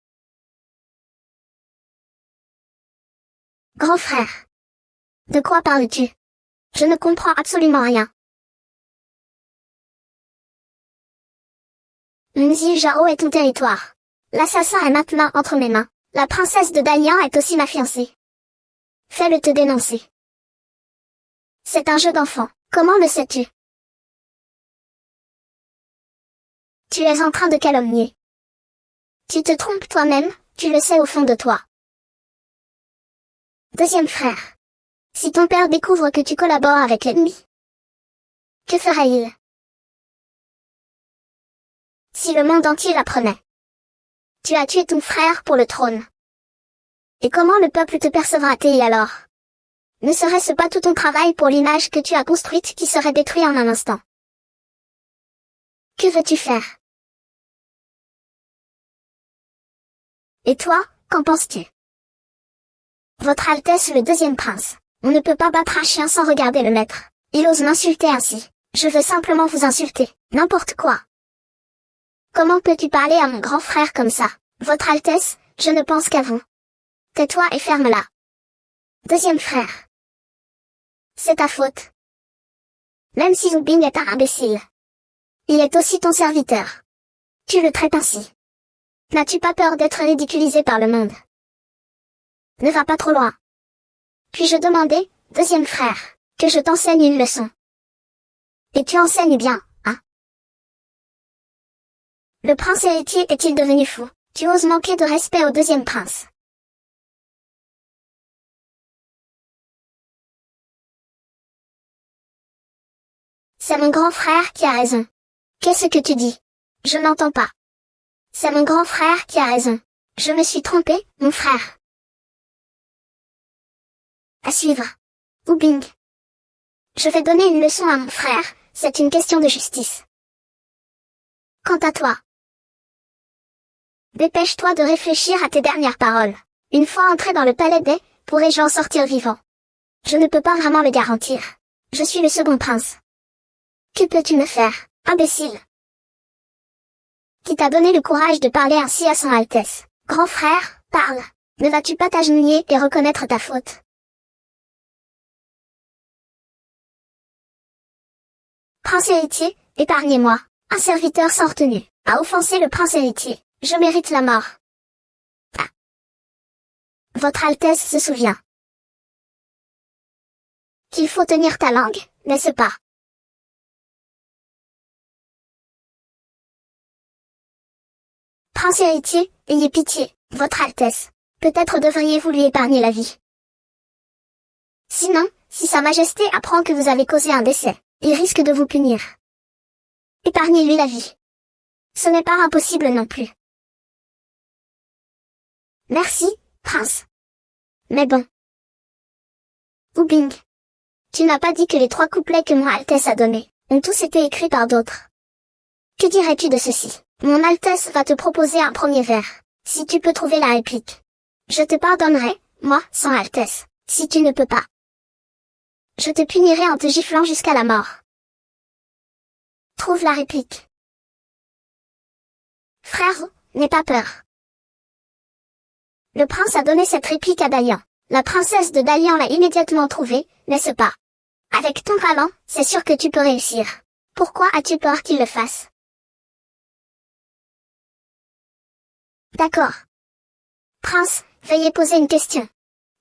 Speaker 1: Grand frère. De quoi parles-tu? Je ne comprends absolument rien. Nzi Zhao est ton territoire. L'assassin est maintenant entre mes mains. La princesse de Dalian est aussi ma fiancée. Fais-le te dénoncer. C'est un jeu d'enfant. Comment le sais-tu? Tu es en train de calomnier. Tu te trompes toi-même, tu le sais au fond de toi. Deuxième frère. Si ton père découvre que tu collabores avec l'ennemi, que fera-il? Si le monde entier l'apprenait. Tu as tué ton frère pour le trône. Et comment le peuple te percevra-t-il alors? Ne serait-ce pas tout ton travail pour l'image que tu as construite qui serait détruit en un instant? Que veux-tu faire? Et toi, qu'en penses-tu? Votre Altesse le deuxième prince. On ne peut pas battre un chien sans regarder le maître. Il ose m'insulter ainsi. Je veux simplement vous insulter. N'importe quoi. Comment peux-tu parler à mon grand frère comme ça? Votre Altesse, je ne pense qu'à vous. Tais-toi et ferme-la. Deuxième frère. C'est ta faute. Même si Zhu Bing est un imbécile. Il est aussi ton serviteur. Tu le traites ainsi. N'as-tu pas peur d'être ridiculisé par le monde? Ne va pas trop loin. Puis-je demander, deuxième frère, que je t'enseigne une leçon? Et tu enseignes bien, hein? Le prince héritier est-il devenu fou? Tu oses manquer de respect au deuxième prince. C'est mon grand frère qui a raison. Qu'est-ce que tu dis? Je n'entends pas. C'est mon grand frère qui a raison. Je me suis trompé, mon frère. À suivre. Wu Bing. Je vais donner une leçon à mon frère, c'est une question de justice. Quant à toi, dépêche-toi de réfléchir à tes dernières paroles. Une fois entré dans le palais des, pourrais-je en sortir vivant? Je ne peux pas vraiment le garantir. Je suis le second prince. Que peux-tu me faire, imbécile? Qui t'a donné le courage de parler ainsi à son Altesse? Grand frère, parle. Ne vas-tu pas t'agenouiller et reconnaître ta faute? Prince héritier, épargnez-moi. Un serviteur sans retenue a offensé le prince héritier. Je mérite la mort. Ah. Votre Altesse se souvient qu'il faut tenir ta langue, n'est-ce pas? Prince héritier, ayez pitié, votre Altesse. Peut-être devriez-vous lui épargner la vie. Sinon, si Sa Majesté apprend que vous avez causé un décès, il risque de vous punir. Épargnez-lui la vie. Ce n'est pas impossible non plus. Merci, prince. Mais bon. Wu Bing. Tu n'as pas dit que les 3 couplets que mon Altesse a donnés ont tous été écrits par d'autres. Que dirais-tu de ceci? Mon Altesse va te proposer un premier vers. Si tu peux trouver la réplique, je te pardonnerai, moi, sans Altesse, si tu ne peux pas. Je te punirai en te giflant jusqu'à la mort. Trouve la réplique. Frère, n'aie pas peur. Le prince a donné cette réplique à Dalian. La princesse de Dalian l'a immédiatement trouvée, n'est-ce pas? Avec ton talent, c'est sûr que tu peux réussir. Pourquoi as-tu peur qu'il le fasse? D'accord. Prince, veuillez poser une question.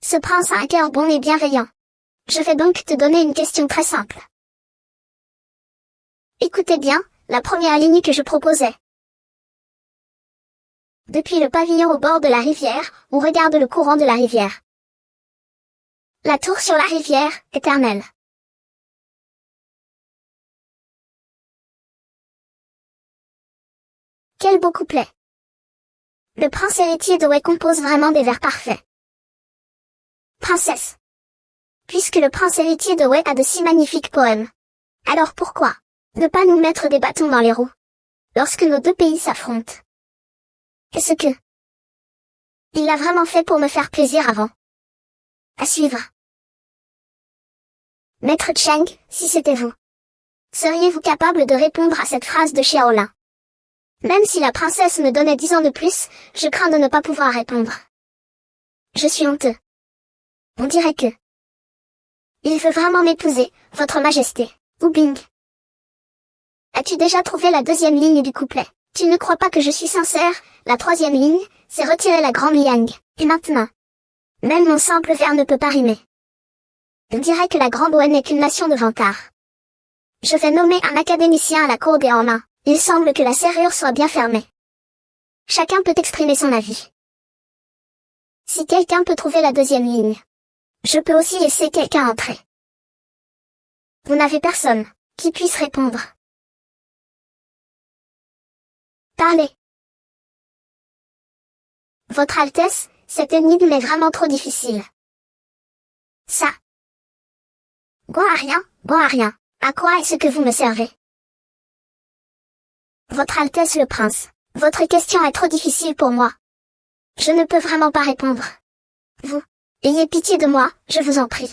Speaker 1: Ce prince a un cœur bon et bienveillant. Je vais donc te donner une question très simple. Écoutez bien, la première ligne que je proposais. Depuis le pavillon au bord de la rivière, on regarde le courant de la rivière. La tour sur la rivière, éternelle. Quel beau couplet. Le prince héritier de Wei compose vraiment des vers parfaits. Princesse. Puisque le prince héritier de Wei a de si magnifiques poèmes. Alors pourquoi ne pas nous mettre des bâtons dans les roues lorsque nos deux pays s'affrontent? Qu'est-ce que il a vraiment fait pour me faire plaisir avant? À suivre. Maître Cheng, si c'était vous, seriez-vous capable de répondre à cette phrase de Xiaolin? Même si la princesse me donnait 10 ans de plus, je crains de ne pas pouvoir répondre. Je suis honteux. On dirait que il veut vraiment m'épouser, votre majesté. Ou Bing. As-tu déjà trouvé la deuxième ligne du couplet? Tu ne crois pas que je suis sincère? La troisième ligne, c'est retirer la grande liang. Et maintenant, même mon simple vers ne peut pas rimer. On dirait que la Grande Ouen n'est qu'une nation de vantards. Je vais nommer un académicien à la cour des Hormains. Il semble que la serrure soit bien fermée. Chacun peut exprimer son avis. Si quelqu'un peut trouver la deuxième ligne, je peux aussi laisser quelqu'un entrer. Vous n'avez personne qui puisse répondre. Parlez. Votre Altesse, cette énigme est vraiment trop difficile. Ça. Bon à rien, bon à rien. À quoi est-ce que vous me servez? Votre Altesse le Prince, votre question est trop difficile pour moi. Je ne peux vraiment pas répondre. Vous, ayez pitié de moi, je vous en prie.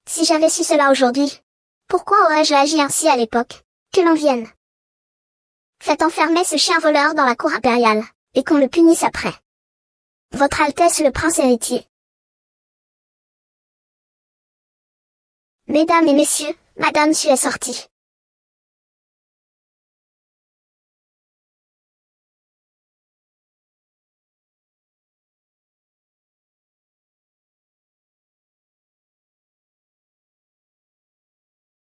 Speaker 1: Si j'avais su cela aujourd'hui, pourquoi aurais-je agi ainsi à l'époque? Que l'on vienne. Faites enfermer ce chien voleur dans la cour impériale, et qu'on le punisse après. Votre Altesse le Prince héritier. Mesdames et messieurs, Madame Su est sortie.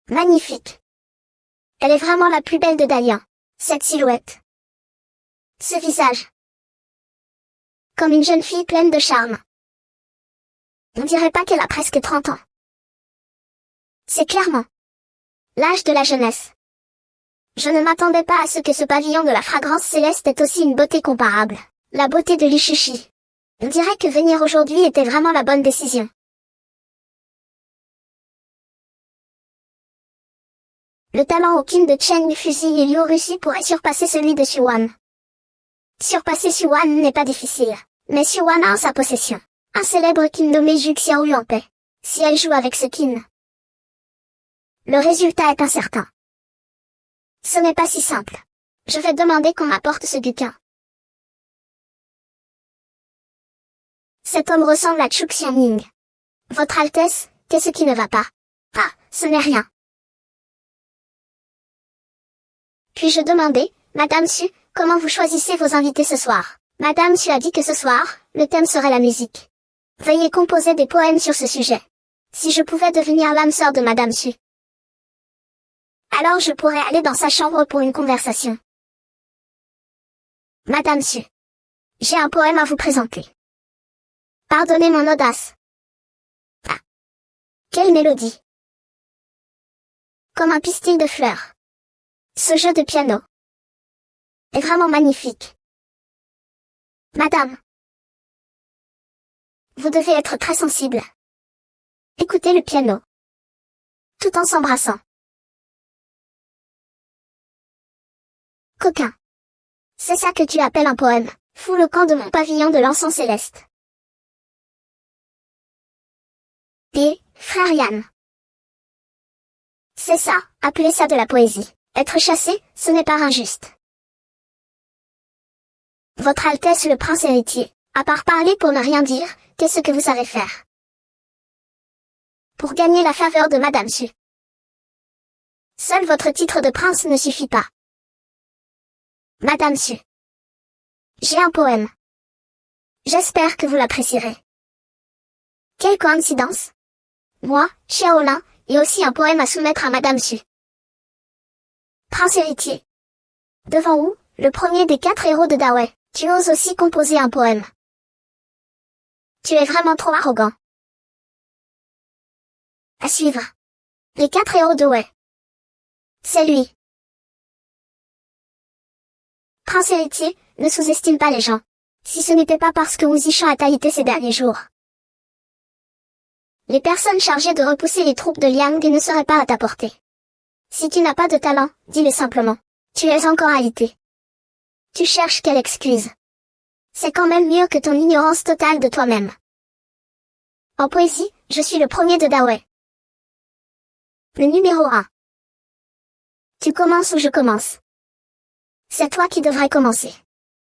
Speaker 1: Magnifique. Elle est vraiment la plus belle de Dalian. Cette silhouette. Ce visage. Comme une jeune fille pleine de charme. On dirait pas qu'elle a presque 30 ans. C'est clairement l'âge de la jeunesse. Je ne m'attendais pas à ce que ce pavillon de la fragrance céleste ait aussi une beauté comparable. La beauté de Lishushi. On dirait que venir aujourd'hui était vraiment la bonne décision. Le talent au kin de Chen Fuzi et Liu Rushi pourrait surpasser celui de Xuan. Surpasser Xuan n'est pas difficile, mais Xuan a en sa possession un célèbre kin nommé Zhu Xiaoyu en paix. Si elle joue avec ce kin, le résultat est incertain. Ce n'est pas si simple. Je vais demander qu'on m'apporte ce butin. Cet homme ressemble à Chu Xianying. Votre Altesse, qu'est-ce qui ne va pas? Ah, ce n'est rien. Puis-je demander, Madame Su, comment vous choisissez vos invités ce soir? Madame Su a dit que ce soir, le thème serait la musique. Veuillez composer des poèmes sur ce sujet. Si je pouvais devenir l'âme sœur de Madame Su, alors je pourrais aller dans sa chambre pour une conversation. Madame Su, j'ai un poème à vous présenter. Pardonnez mon audace. Ah, quelle mélodie! Comme un pistil de fleurs. Ce jeu de piano est vraiment magnifique. Madame, vous devez être très sensible. Écoutez le piano, tout en s'embrassant. Coquin. C'est ça que tu appelles un poème. Fous le camp de mon pavillon de l'encens céleste. P. Frère Yann. C'est ça, appelez ça de la poésie. Être chassé, ce n'est pas injuste. Votre Altesse le Prince héritier, à part parler pour ne rien dire, qu'est-ce que vous savez faire? Pour gagner la faveur de Madame Su. Seul votre titre de prince ne suffit pas. Madame Su. J'ai un poème. J'espère que vous l'apprécierez. Quelle coïncidence! Moi, Shaolin, ai aussi un poème à soumettre à Madame Su. Prince héritier. Devant vous, le premier des 4 héros de Dawei, tu oses aussi composer un poème. Tu es vraiment trop arrogant. À suivre. Les 4 héros de Wei. C'est lui. Prince héritier, ne sous-estime pas les gens. Si ce n'était pas parce que Wu Zishan a taillité ces derniers jours. Les personnes chargées de repousser les troupes de Liang ne seraient pas à ta portée. Si tu n'as pas de talent, dis-le simplement. Tu es encore alité. Tu cherches quelle excuse? C'est quand même mieux que ton ignorance totale de toi-même. En poésie, je suis le premier de Dawei. Le numéro 1. Tu commences ou je commence? C'est toi qui devrais commencer.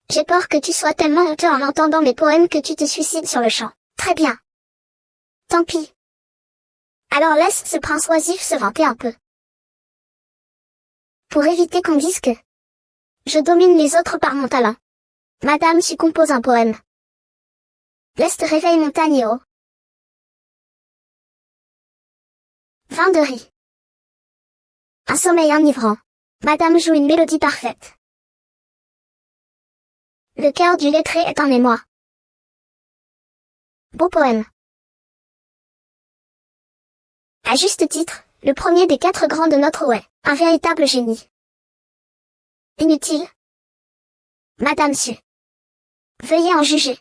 Speaker 1: J'ai peur que tu sois tellement honteux en entendant mes poèmes que tu te suicides sur le champ. Très bien. Tant pis. Alors laisse ce prince oisif se vanter un peu. Pour éviter qu'on dise que je domine les autres par mon talent. Madame Su compose un poème. L'Est réveille montagne haut. Vin de riz. Un sommeil enivrant. Madame joue une mélodie parfaite. Le cœur du lettré est en émoi. Beau poème. À juste titre, le premier des 4 grands de notre Wei, un véritable génie. Inutile. Madame Su. Veuillez en juger.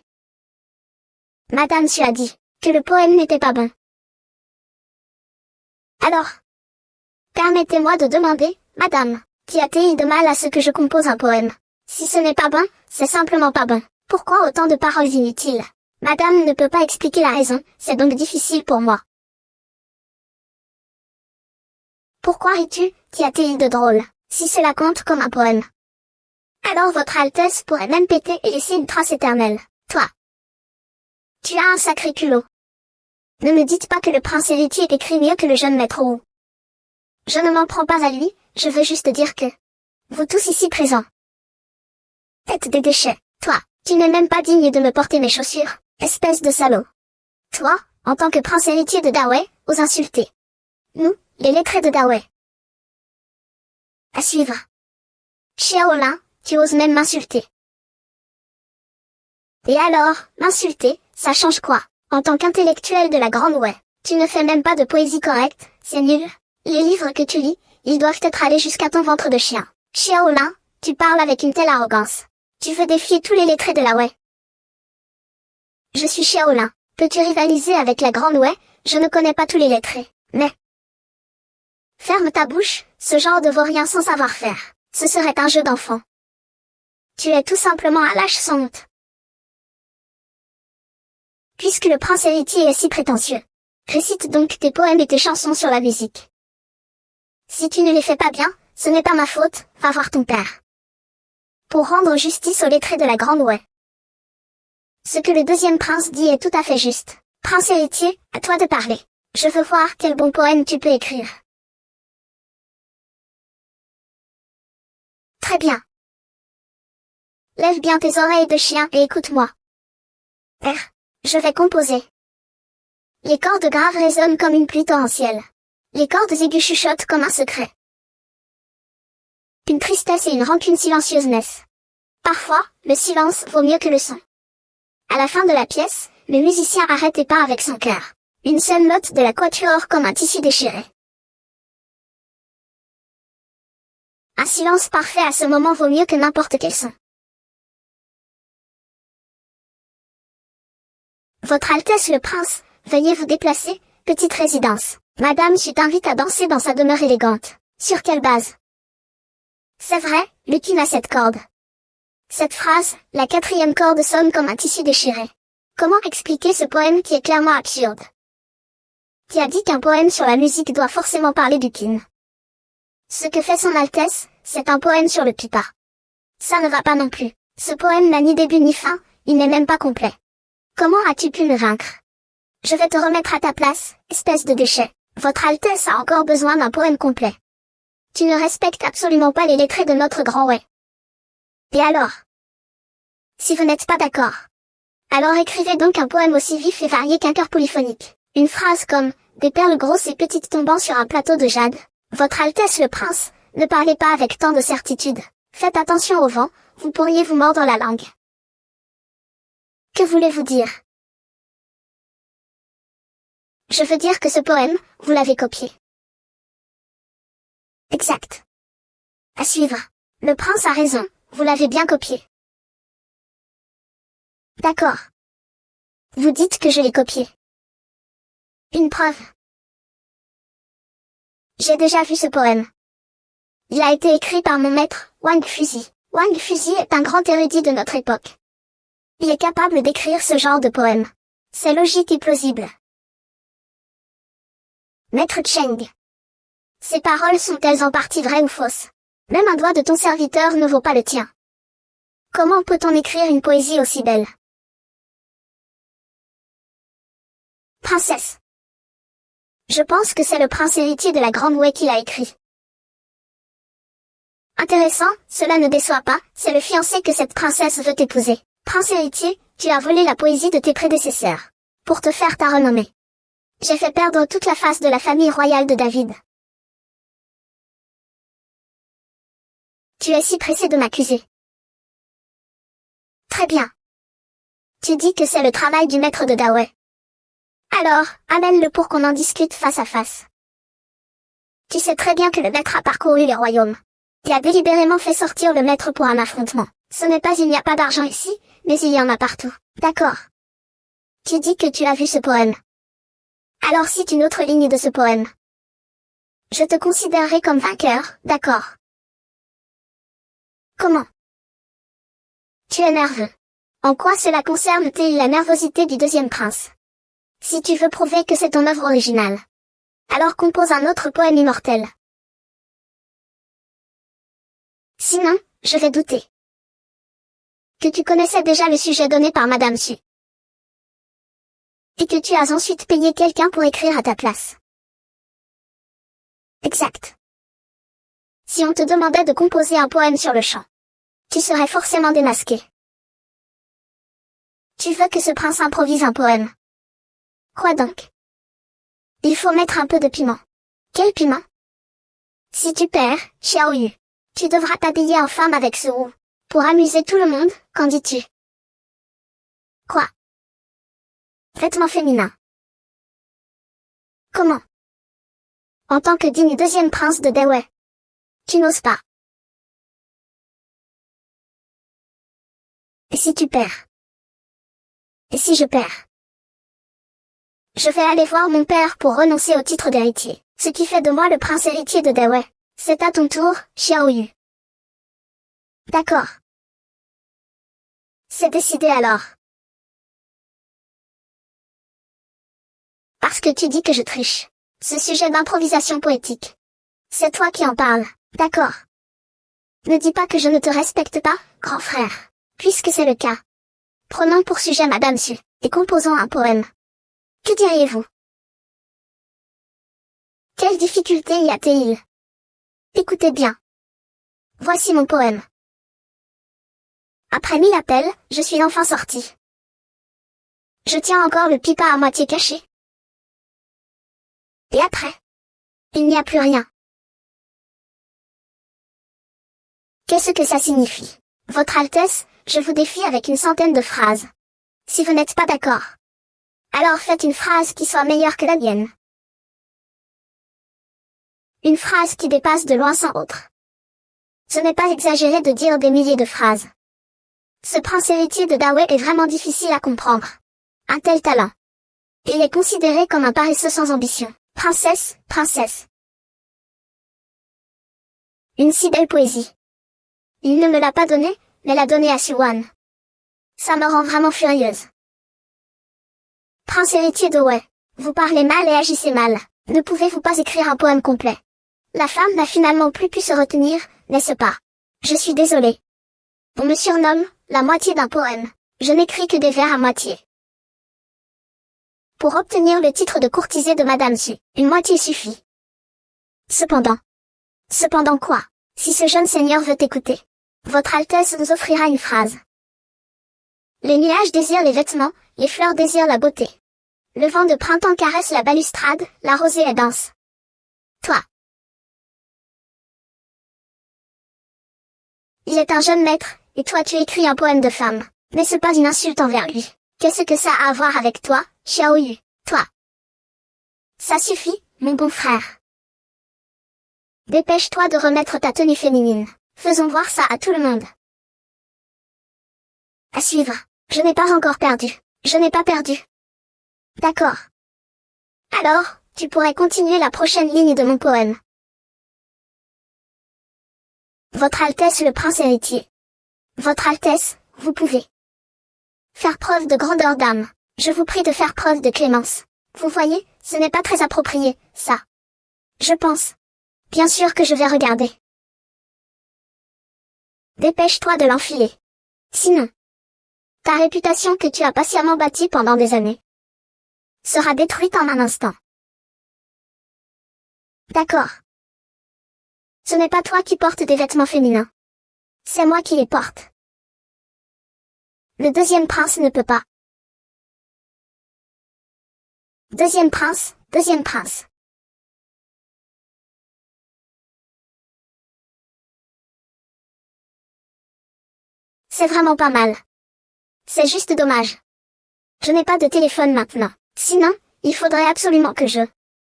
Speaker 1: Madame Su a dit que le poème n'était pas bon. Alors, permettez-moi de demander, Madame, qui a-t-il de mal à ce que je compose un poème? Si ce n'est pas bon, c'est simplement pas bon. Pourquoi autant de paroles inutiles? Madame ne peut pas expliquer la raison, c'est donc difficile pour moi. Pourquoi ris-tu, qui a-t-il de drôle, si cela compte comme un poème? Alors votre Altesse pourrait même péter et laisser une trace éternelle. Toi. Tu as un sacré culot. Ne me dites pas que le prince héritier écrit mieux que le jeune maître Wu. Je ne m'en prends pas à lui, je veux juste dire que vous tous ici présents. Tête des déchets, toi, tu n'es même pas digne de me porter mes chaussures, espèce de salaud. Toi, en tant que prince héritier de Dawei, oses insulter. Nous, les lettrés de Dawei. À suivre. Shaolin, tu oses même m'insulter. Et alors, m'insulter, ça change quoi? En tant qu'intellectuel de la grande Wei, tu ne fais même pas de poésie correcte, c'est nul. Les livres que tu lis, ils doivent être allés jusqu'à ton ventre de chien. Shaolin, tu parles avec une telle arrogance. Tu veux défier tous les lettrés de la Wei. Je suis Shaolin. Peux-tu rivaliser avec la grande Wei? Je ne connais pas tous les lettrés, mais... Ferme ta bouche, ce genre de vaurien sans savoir-faire. Ce serait un jeu d'enfant. Tu es tout simplement un lâche sans honte. Puisque le prince héritier est si prétentieux, récite donc tes poèmes et tes chansons sur la musique. Si tu ne les fais pas bien, ce n'est pas ma faute, va voir ton père. Pour rendre justice aux lettrés de la grande Wei. Ce que le deuxième prince dit est tout à fait juste. Prince héritier, à toi de parler. Je veux voir quel bon poème tu peux écrire. Très bien. Lève bien tes oreilles de chien et écoute-moi. Père, je vais composer. Les cordes graves résonnent comme une pluie torrentielle. Les cordes aiguës chuchotent comme un secret. Une tristesse et une rancune silencieuse naissent. Parfois, le silence vaut mieux que le son. À la fin de la pièce, le musicien arrête et part avec son cœur. Une seule note de la quatuor comme un tissu déchiré. Un silence parfait à ce moment vaut mieux que n'importe quel son. Votre Altesse le Prince, veuillez vous déplacer, petite résidence. Madame Su t'invite à danser dans sa demeure élégante. Sur quelle base? C'est vrai, Lucky a cette corde. Cette phrase, la 4e corde sonne comme un tissu déchiré. Comment expliquer ce poème qui est clairement absurde? qui a dit qu'un poème sur la musique doit forcément parler du kin. Ce que fait son Altesse, c'est un poème sur le pipa. Ça ne va pas non plus. Ce poème n'a ni début ni fin, il n'est même pas complet. Comment as-tu pu me vaincre? Je vais te remettre à ta place, espèce de déchet. Votre Altesse a encore besoin d'un poème complet. Tu ne respectes absolument pas les lettrés de notre grand ouais. Et alors? Si vous n'êtes pas d'accord, alors écrivez donc un poème aussi vif et varié qu'un chœur polyphonique. Une phrase comme « Des perles grosses et petites tombant sur un plateau de jade. Votre Altesse le Prince, ne parlez pas avec tant de certitude. Faites attention au vent, vous pourriez vous mordre la langue. » Que voulez-vous dire? Je veux dire que ce poème, vous l'avez copié. Exact. À suivre. Le prince a raison, vous l'avez bien copié. D'accord. Vous dites que je l'ai copié. Une preuve. J'ai déjà vu ce poème. Il a été écrit par mon maître, Wang Fuzi. Wang Fuzi est un grand érudit de notre époque. Il est capable d'écrire ce genre de poème. C'est logique et plausible. Maître Cheng. Ces paroles sont-elles en partie vraies ou fausses? Même un doigt de ton serviteur ne vaut pas le tien. Comment peut-on écrire une poésie aussi belle? Princesse. Je pense que c'est le prince héritier de la Grande Wei qui l'a écrit. Intéressant, cela ne déçoit pas, c'est le fiancé que cette princesse veut épouser. Prince héritier, tu as volé la poésie de tes prédécesseurs. Pour te faire ta renommée. J'ai fait perdre toute la face de la famille royale de David. Tu es si pressé de m'accuser. Très bien. Tu dis que c'est le travail du maître de Dawei. Alors, amène-le pour qu'on en discute face à face. Tu sais très bien que le maître a parcouru les royaumes. Il a délibérément fait sortir le maître pour un affrontement. Ce n'est pas il n'y a pas d'argent ici, mais il y en a partout. D'accord. Tu dis que tu as vu ce poème. Alors cite une autre ligne de ce poème. Je te considérerai comme vainqueur, d'accord. Comment? Tu es nerveux. En quoi cela concerne-t-il la nervosité du deuxième prince? Si tu veux prouver que c'est ton œuvre originale, alors compose un autre poème immortel. Sinon, je vais douter. Que tu connaissais déjà le sujet donné par Madame Su. Et que tu as ensuite payé quelqu'un pour écrire à ta place. Exact. Si on te demandait de composer un poème sur le champ, tu serais forcément démasqué. Tu veux que ce prince improvise un poème. Quoi donc? Il faut mettre un peu de piment. Quel piment? Si tu perds, Xiaoyu, tu devras t'habiller en femme avec ce ou. Pour amuser tout le monde, qu'en dis-tu? Quoi? Vêtements féminins. Comment? En tant que digne deuxième prince de Dawei. Tu n'oses pas. Et si tu perds? Et si je perds? Je vais aller voir mon père pour renoncer au titre d'héritier, ce qui fait de moi le prince héritier de Dawei. C'est à ton tour, Xiaoyu. D'accord. C'est décidé alors. Parce que tu dis que je triche. Ce sujet d'improvisation poétique. C'est toi qui en parles, d'accord. Ne dis pas que je ne te respecte pas, grand frère. Puisque c'est le cas. Prenons pour sujet Madame Su, et composons un poème. Que diriez-vous? Quelle difficulté y a-t-il? Écoutez bien. Voici mon poème. Après 1000 appels, je suis enfin sorti. Je tiens encore le pipa à moitié caché. Et après? Il n'y a plus rien. Qu'est-ce que ça signifie? Votre Altesse, je vous défie avec une centaine de phrases. Si vous n'êtes pas d'accord, alors faites une phrase qui soit meilleure que la mienne. Une phrase qui dépasse de loin sans autre. Ce n'est pas exagéré de dire des milliers de phrases. Ce prince héritier de Dawei est vraiment difficile à comprendre. Un tel talent. Il est considéré comme un paresseux sans ambition. Princesse, princesse. Une si belle poésie. Il ne me l'a pas donnée, mais l'a donnée à Siwan. Ça me rend vraiment furieuse. Prince héritier de Wei, Vous parlez mal et agissez mal. Ne pouvez-vous pas écrire un poème complet? La femme n'a finalement plus pu se retenir, n'est-ce pas? Je suis désolée. On me surnomme la moitié d'un poème. Je n'écris que des vers à moitié. Pour obtenir le titre de courtisée de Madame Su, une moitié suffit. Cependant. Cependant quoi? Si ce jeune seigneur veut écouter, Votre Altesse nous offrira une phrase. Les nuages désirent les vêtements, les fleurs désirent la beauté. Le vent de printemps caresse la balustrade, la rosée est dense. Toi. Il est un jeune maître, et toi tu écris un poème de femme. N'est-ce pas une insulte envers lui? Qu'est-ce que ça a à voir avec toi, Xiao Yu, toi? Ça suffit, mon bon frère. Dépêche-toi de remettre ta tenue féminine. Faisons voir ça à tout le monde. À suivre. Je n'ai pas encore perdu. Je n'ai pas perdu. D'accord. Alors, tu pourrais continuer la prochaine ligne de mon poème. Votre Altesse le Prince héritier. Votre Altesse, vous pouvez faire preuve de grandeur d'âme. Je vous prie de faire preuve de clémence. Vous voyez, ce n'est pas très approprié, ça. Je pense. Bien sûr que je vais regarder. Dépêche-toi de l'enfiler. Sinon, ta réputation que tu as patiemment bâtie pendant des années sera détruite en un instant. D'accord. Ce n'est pas toi qui portes des vêtements féminins. C'est moi qui les porte. Le deuxième prince ne peut pas. Deuxième prince, deuxième prince. C'est vraiment pas mal. C'est juste dommage. Je n'ai pas de téléphone maintenant. Sinon, il faudrait absolument que je...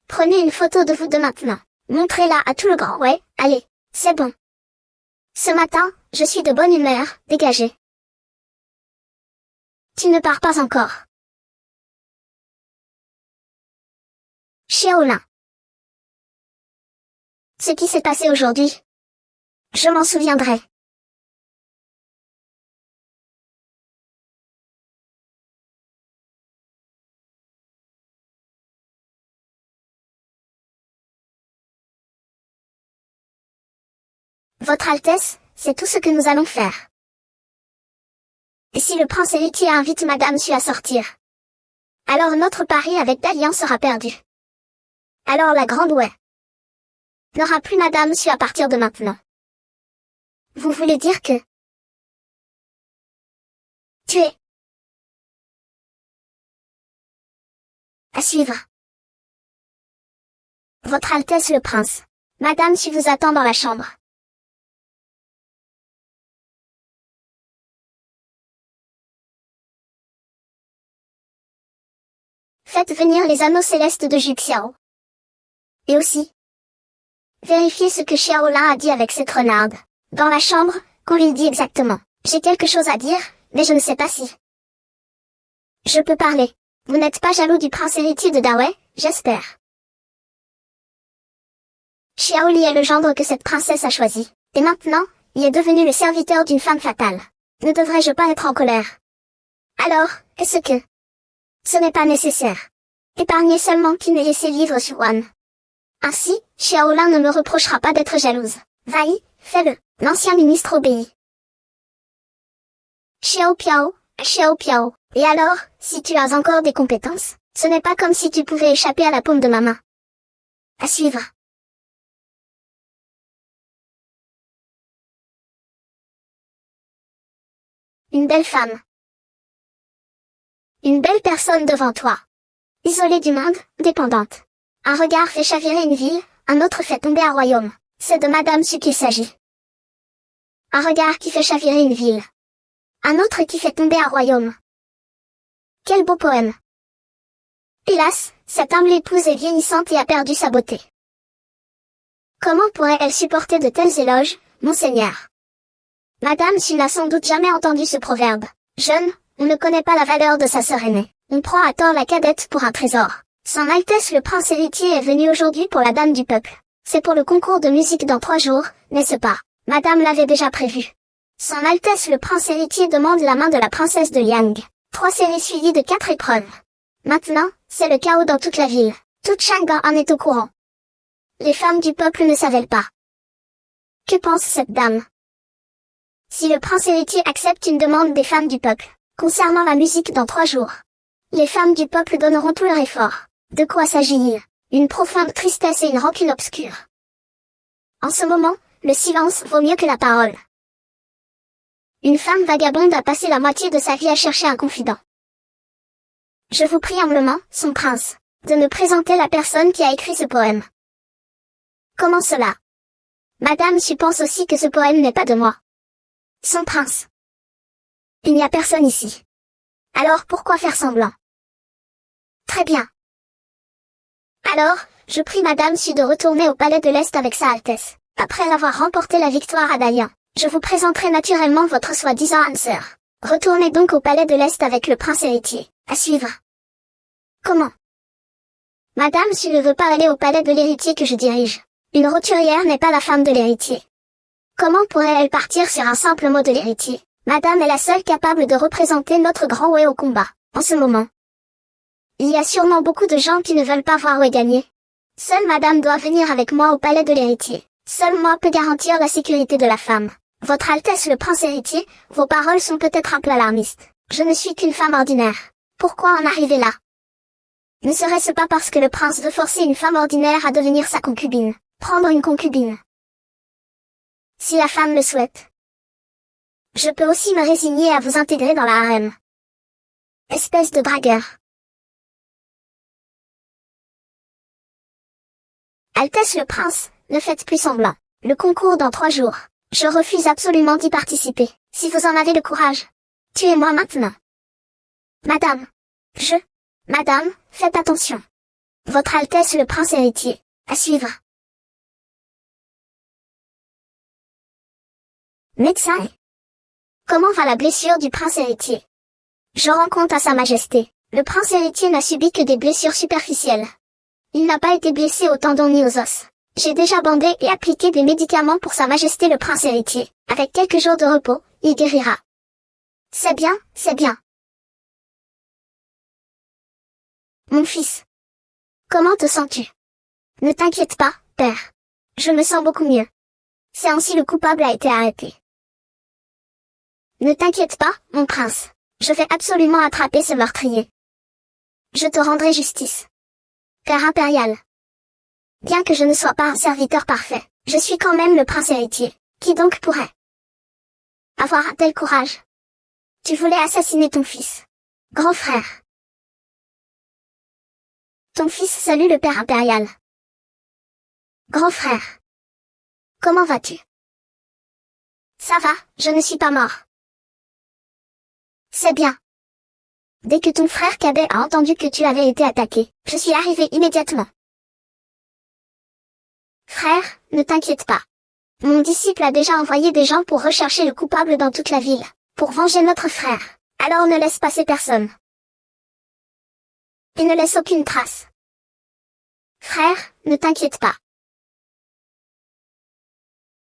Speaker 1: Prenez une photo de vous de maintenant. Montrez-la à tout le grand. Ouais, allez, c'est bon. Ce matin, je suis de bonne humeur, dégagez. Tu ne pars pas encore. Xiaolin. Ce qui s'est passé aujourd'hui, je m'en souviendrai. Votre Altesse, c'est tout ce que nous allons faire. Et si le prince héritier invite Madame Su à sortir, alors notre pari avec Dalian sera perdu. Alors la grande ouais n'aura plus Madame Su à partir de maintenant. Vous voulez dire que tu es à suivre. Votre Altesse le prince, Madame Su vous attend dans la chambre. Faites venir les anneaux célestes de Juxiao. Et aussi, vérifiez ce que Xiaolin a dit avec cette renarde. Dans la chambre, qu'on lui dit exactement. J'ai quelque chose à dire, mais je ne sais pas si je peux parler. Vous n'êtes pas jaloux du prince héritier de Dawei, j'espère. Xiaoli est le gendre que cette princesse a choisi. Et maintenant, il est devenu le serviteur d'une femme fatale. Ne devrais-je pas être en colère? Alors, est-ce que ce n'est pas nécessaire? Épargnez seulement qu'il n'ait laissé vivre sur Wan. Ainsi, Xiaolin ne me reprochera pas d'être jalouse. Vai, fais-le. L'ancien ministre obéit. Xiao Piao, Xiao Piao. Et alors, si tu as encore des compétences, ce n'est pas comme si tu pouvais échapper à la paume de ma main. À suivre. Une belle femme. Une belle personne devant toi. Isolée du monde, dépendante. Un regard fait chavirer une ville, un autre fait tomber un royaume. C'est de Madame Su qu'il s'agit. Un regard qui fait chavirer une ville. Un autre qui fait tomber un royaume. Quel beau poème. Hélas, cette humble épouse est vieillissante et a perdu sa beauté. Comment pourrait-elle supporter de tels éloges, monseigneur? Madame Su n'a sans doute jamais entendu ce proverbe. Jeune, on ne connaît pas la valeur de sa sœur aînée. On prend à tort la cadette pour un trésor. Son Altesse le prince héritier est venu aujourd'hui pour la dame du peuple. C'est pour le concours de musique dans 3 jours, n'est-ce pas? Madame l'avait déjà prévu. Son Altesse le prince héritier demande la main de la princesse de Liang. 3 séries suivies de 4 épreuves. Maintenant, C'est le chaos dans toute la ville. Toute Shanghai en est au courant. Les femmes du peuple ne savaient pas. Que pense cette dame? Si le prince héritier accepte une demande des femmes du peuple, concernant la musique dans 3 jours, les femmes du peuple donneront tout leur effort. De quoi s'agit-il? Une profonde tristesse et une rancune obscure. En ce moment, le silence vaut mieux que la parole. Une femme vagabonde a passé la moitié de sa vie à chercher un confident. Je vous prie humblement, son prince, de me présenter la personne qui a écrit ce poème. Comment cela? Madame Su pense aussi que ce poème n'est pas de moi. Son prince. Il n'y a personne ici. Alors pourquoi faire semblant? Très bien. Alors, je prie Madame Su de retourner au palais de l'Est avec sa Altesse. Après avoir remporté la victoire à Dalian, je vous présenterai naturellement votre soi-disant âme sœur. Retournez donc au palais de l'Est avec le prince héritier. À suivre. Comment? Madame Su ne veut pas aller au palais de l'héritier que je dirige. Une roturière n'est pas la femme de l'héritier. Comment pourrait-elle partir sur un simple mot de l'héritier? Madame est la seule capable de représenter notre grand Wei au combat, en ce moment. Il y a sûrement beaucoup de gens qui ne veulent pas voir Wei gagner. Seule Madame doit venir avec moi au palais de l'héritier. Seul moi peux garantir la sécurité de la femme. Votre Altesse le prince héritier, vos paroles sont peut-être un peu alarmistes. Je ne suis qu'une femme ordinaire. Pourquoi en arriver là? Ne serait-ce pas parce que le prince veut forcer une femme ordinaire à devenir sa concubine? Prendre une concubine. Si la femme le souhaite. Je peux aussi me résigner à vous intégrer dans la harem. Espèce de dragueur. Altesse le prince, ne faites plus semblant. Le concours dans 3 jours. Je refuse absolument d'y participer. Si vous en avez le courage. Tuez-moi maintenant. Madame. Madame, faites attention. Votre Altesse le prince héritier. À suivre. Médecin. Comment va la blessure du prince héritier? Je rends compte à sa majesté. Le prince héritier n'a subi que des blessures superficielles. Il n'a pas été blessé aux tendons ni aux os. J'ai déjà bandé et appliqué des médicaments pour sa majesté le prince héritier. Avec quelques jours de repos, il guérira. C'est bien, c'est bien. Mon fils. Comment te sens-tu? Ne t'inquiète pas, père. Je me sens beaucoup mieux. C'est ainsi le coupable a été arrêté. Ne t'inquiète pas, mon prince. Je vais absolument attraper ce meurtrier. Je te rendrai justice. Père impérial. Bien que je ne sois pas un serviteur parfait, je suis quand même le prince héritier. Qui donc pourrait avoir un tel courage? Tu voulais assassiner ton fils. Grand frère. Ton fils salue le père impérial. Grand frère. Comment vas-tu? Ça va, je ne suis pas mort. C'est bien. Dès que ton frère cadet a entendu que tu avais été attaqué, je suis arrivé immédiatement. Frère, ne t'inquiète pas. Mon disciple a déjà envoyé des gens pour rechercher le coupable dans toute la ville, pour venger notre frère. Alors ne laisse passer personne. Et ne laisse aucune trace. Frère, ne t'inquiète pas.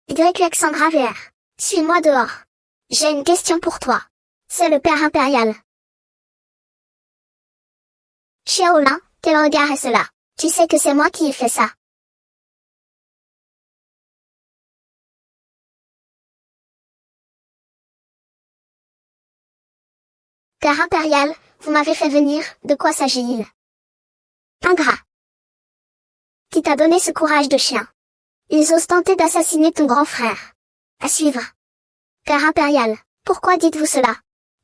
Speaker 1: Alexandra VR. Suis-moi dehors. J'ai une question pour toi. C'est le père impérial. Xiaolin, quel regard est cela? Tu sais que c'est moi qui ai fait ça. Père impérial, vous m'avez fait venir, de quoi s'agit-il? Ingrat. Qui t'a donné ce courage de chien? Ils osent tenter d'assassiner ton grand frère. À suivre. Père impérial, pourquoi dites-vous cela?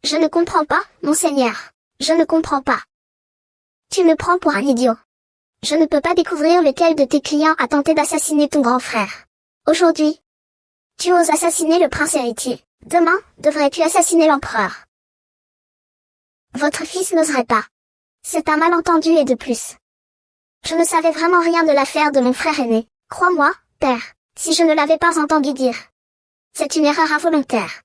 Speaker 1: Je ne comprends pas, monseigneur. Je ne comprends pas. Tu me prends pour un idiot. Je ne peux pas découvrir lequel de tes clients a tenté d'assassiner ton grand frère. Aujourd'hui, tu oses assassiner le prince héritier. Demain, devrais-tu assassiner l'empereur. Votre fils n'oserait pas. C'est un malentendu et de plus. Je ne savais vraiment rien de l'affaire de mon frère aîné. Crois-moi, père, si je ne l'avais pas entendu dire. C'est une erreur involontaire.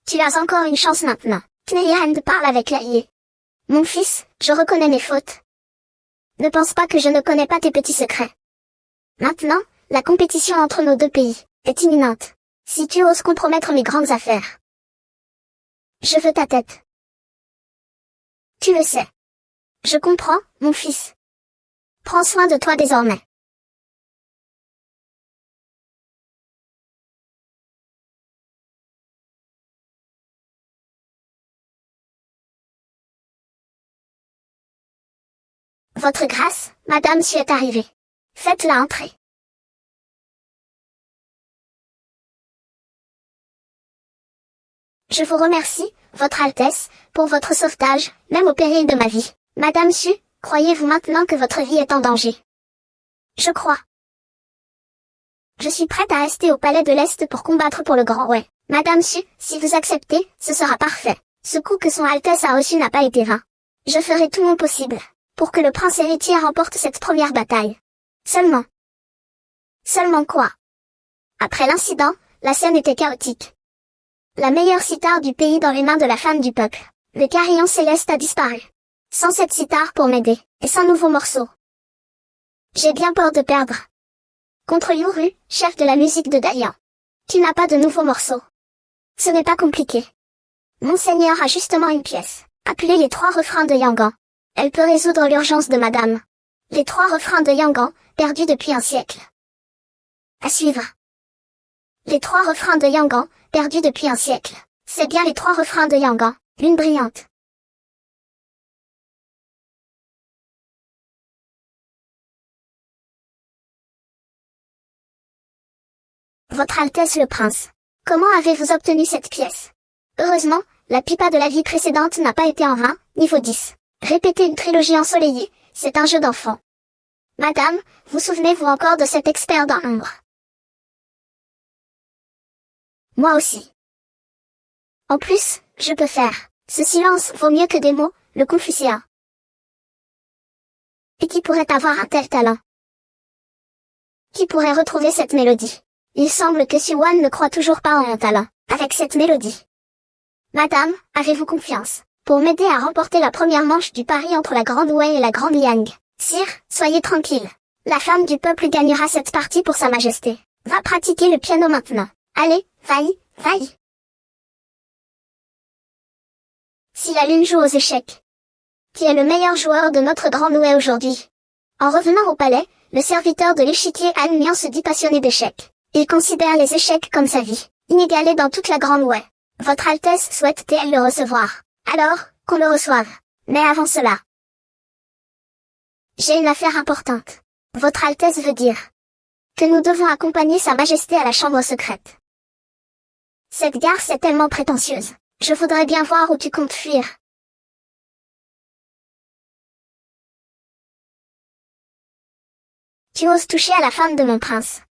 Speaker 1: Tu as encore une chance maintenant. Kneihan parle avec l'allié. Mon fils, je reconnais mes fautes. Ne pense pas que je ne connais pas tes petits secrets. Maintenant, la compétition entre nos 2 pays est imminente. Si tu oses compromettre mes grandes affaires, je veux ta tête. Tu le sais. Je comprends, mon fils. Prends soin de toi désormais. Votre grâce, madame Xu est arrivée. Faites-la entrer. Je vous remercie, Votre Altesse, pour votre sauvetage, même au péril de ma vie. Madame Xu, croyez-vous maintenant que votre vie est en danger? Je crois. Je suis prête à rester au palais de l'Est pour combattre pour le Grand Wei. Madame Xu, si vous acceptez, ce sera parfait. Ce coup que son Altesse a reçu n'a pas été vain. Je ferai tout mon possible pour que le prince héritier remporte cette première bataille. Seulement. Seulement quoi? Après l'incident, la scène était chaotique. La meilleure cithare du pays dans les mains de la femme du peuple. Le carillon céleste a disparu. Sans cette cithare pour m'aider, et sans nouveau morceau. J'ai bien peur de perdre. Contre Liu Ru, chef de la musique de Dayan. Tu n'as pas de nouveau morceau. Ce n'est pas compliqué. Monseigneur a justement une pièce, appelée les 3 refrains de Yangan. Elle peut résoudre l'urgence de madame. Les 3 refrains de Yangan, perdus depuis un siècle. À suivre. Les 3 refrains de Yangan, perdus depuis un siècle. C'est bien les 3 refrains de Yangan, lune brillante. Votre Altesse le Prince. Comment avez-vous obtenu cette pièce? Heureusement, la pipa de la vie précédente n'a pas été en vain, niveau 10. Répéter une trilogie ensoleillée, c'est un jeu d'enfant. Madame, vous souvenez-vous encore de cet expert dans l'ombre? Moi aussi. En plus, je peux faire. Ce silence vaut mieux que des mots, le Confucéen. Et qui pourrait avoir un tel talent? Qui pourrait retrouver cette mélodie? Il semble que Xuan ne croit toujours pas en mon talent, avec cette mélodie. Madame, avez-vous confiance, pour m'aider à remporter la première manche du pari entre la Grande Wei et la Grande Yang? Sire, soyez tranquille. La femme du peuple gagnera cette partie pour sa majesté. Va pratiquer le piano maintenant. Allez, vaille, vaille. Si la lune joue aux échecs. Qui est le meilleur joueur de notre Grande Wei aujourd'hui? En revenant au palais, le serviteur de l'échiquier Han Mian se dit passionné d'échecs. Il considère les échecs comme sa vie, inégalée dans toute la Grande Wei. Votre Altesse souhaite-t-elle le recevoir? Alors, qu'on le reçoive. Mais avant cela, j'ai une affaire importante. Votre Altesse veut dire que nous devons accompagner Sa Majesté à la chambre secrète. Cette garce est tellement prétentieuse. Je voudrais bien voir où tu comptes fuir. Tu oses toucher à la femme de mon prince.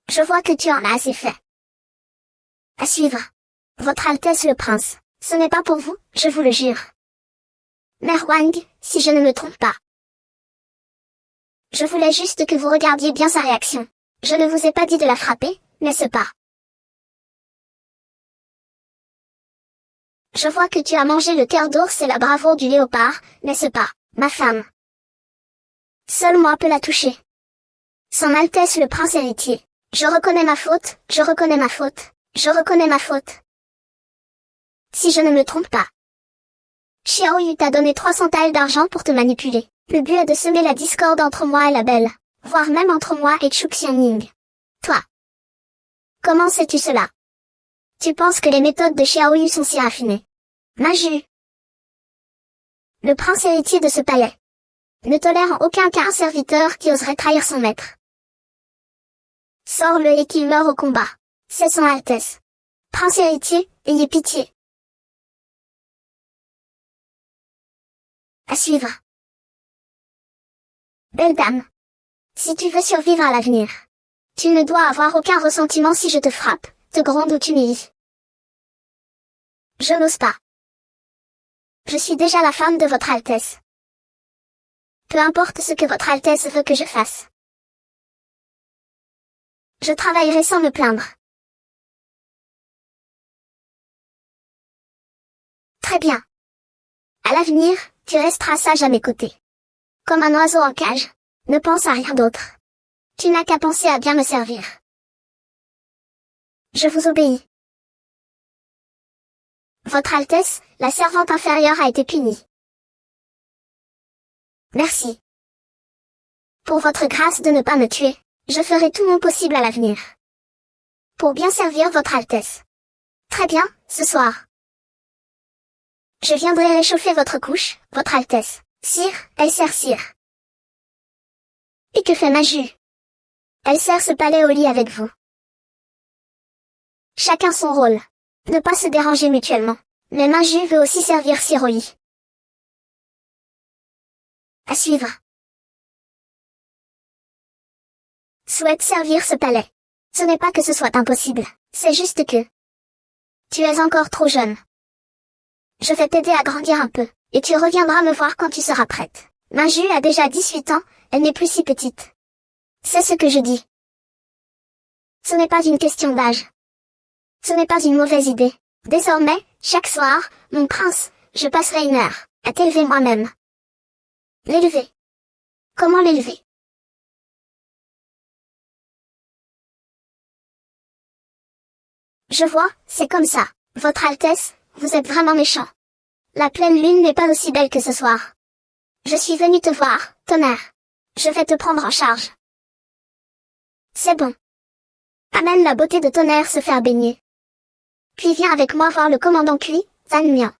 Speaker 1: Je vois que tu en as assez fait. À suivre. Votre Altesse le Prince. Ce n'est pas pour vous, je vous le jure. Mère Wang, si je ne me trompe pas. Je voulais juste que vous regardiez bien sa réaction. Je ne vous ai pas dit de la frapper, n'est-ce pas? Je vois que tu as mangé le cœur d'ours et la bravoure du léopard, n'est-ce pas, ma femme? Seul moi peux la toucher. Son Altesse le Prince héritier. Je reconnais ma faute, je reconnais ma faute, je reconnais ma faute. Si je ne me trompe pas. Xiao Yu t'a donné 300 taels d'argent pour te manipuler. Le but est de semer la discorde entre moi et la belle, voire même entre moi et Chu Xianying. Toi. Comment sais-tu cela? Tu penses que les méthodes de Xiao Yu sont si raffinées? Maju. Le prince héritier de ce palais ne tolère en aucun cas un serviteur qui oserait trahir son maître. Sors-le et qu'il meure au combat. C'est son Altesse. Prince héritier, ayez pitié. À suivre. Belle dame. Si tu veux survivre à l'avenir, tu ne dois avoir aucun ressentiment si je te frappe, te gronde ou t'humilie. Je n'ose pas. Je suis déjà la femme de votre Altesse. Peu importe ce que votre Altesse veut que je fasse. Je travaillerai sans me plaindre. Très bien. À l'avenir, tu resteras sage à mes côtés. Comme un oiseau en cage. Ne pense à rien d'autre. Tu n'as qu'à penser à bien me servir. Je vous obéis. Votre Altesse, la servante inférieure a été punie. Merci. Pour votre grâce de ne pas me tuer, je ferai tout mon possible à l'avenir. Pour bien servir votre Altesse. Très bien, ce soir. Je viendrai réchauffer votre couche, votre Altesse. Sire, elle sert sire. Et que fait Maju? Elle sert ce palais au lit avec vous. Chacun son rôle. Ne pas se déranger mutuellement. Mais Maju veut aussi servir sire au lit. À suivre. Souhaite servir ce palais. Ce n'est pas que ce soit impossible, c'est juste que... Tu es encore trop jeune. Je vais t'aider à grandir un peu, et tu reviendras me voir quand tu seras prête. Maju a déjà 18 ans, elle n'est plus si petite. C'est ce que je dis. Ce n'est pas une question d'âge. Ce n'est pas une mauvaise idée. Désormais, chaque soir, mon prince, je passerai 1 heure à t'élever moi-même. L'élever. Comment l'élever? Je vois, c'est comme ça. Votre Altesse, vous êtes vraiment méchant. La pleine lune n'est pas aussi belle que ce soir. Je suis venu te voir, tonnerre. Je vais te prendre en charge. C'est bon. Amène la beauté de tonnerre se faire baigner. Puis viens avec moi voir le commandant Cui, Zhang Mian.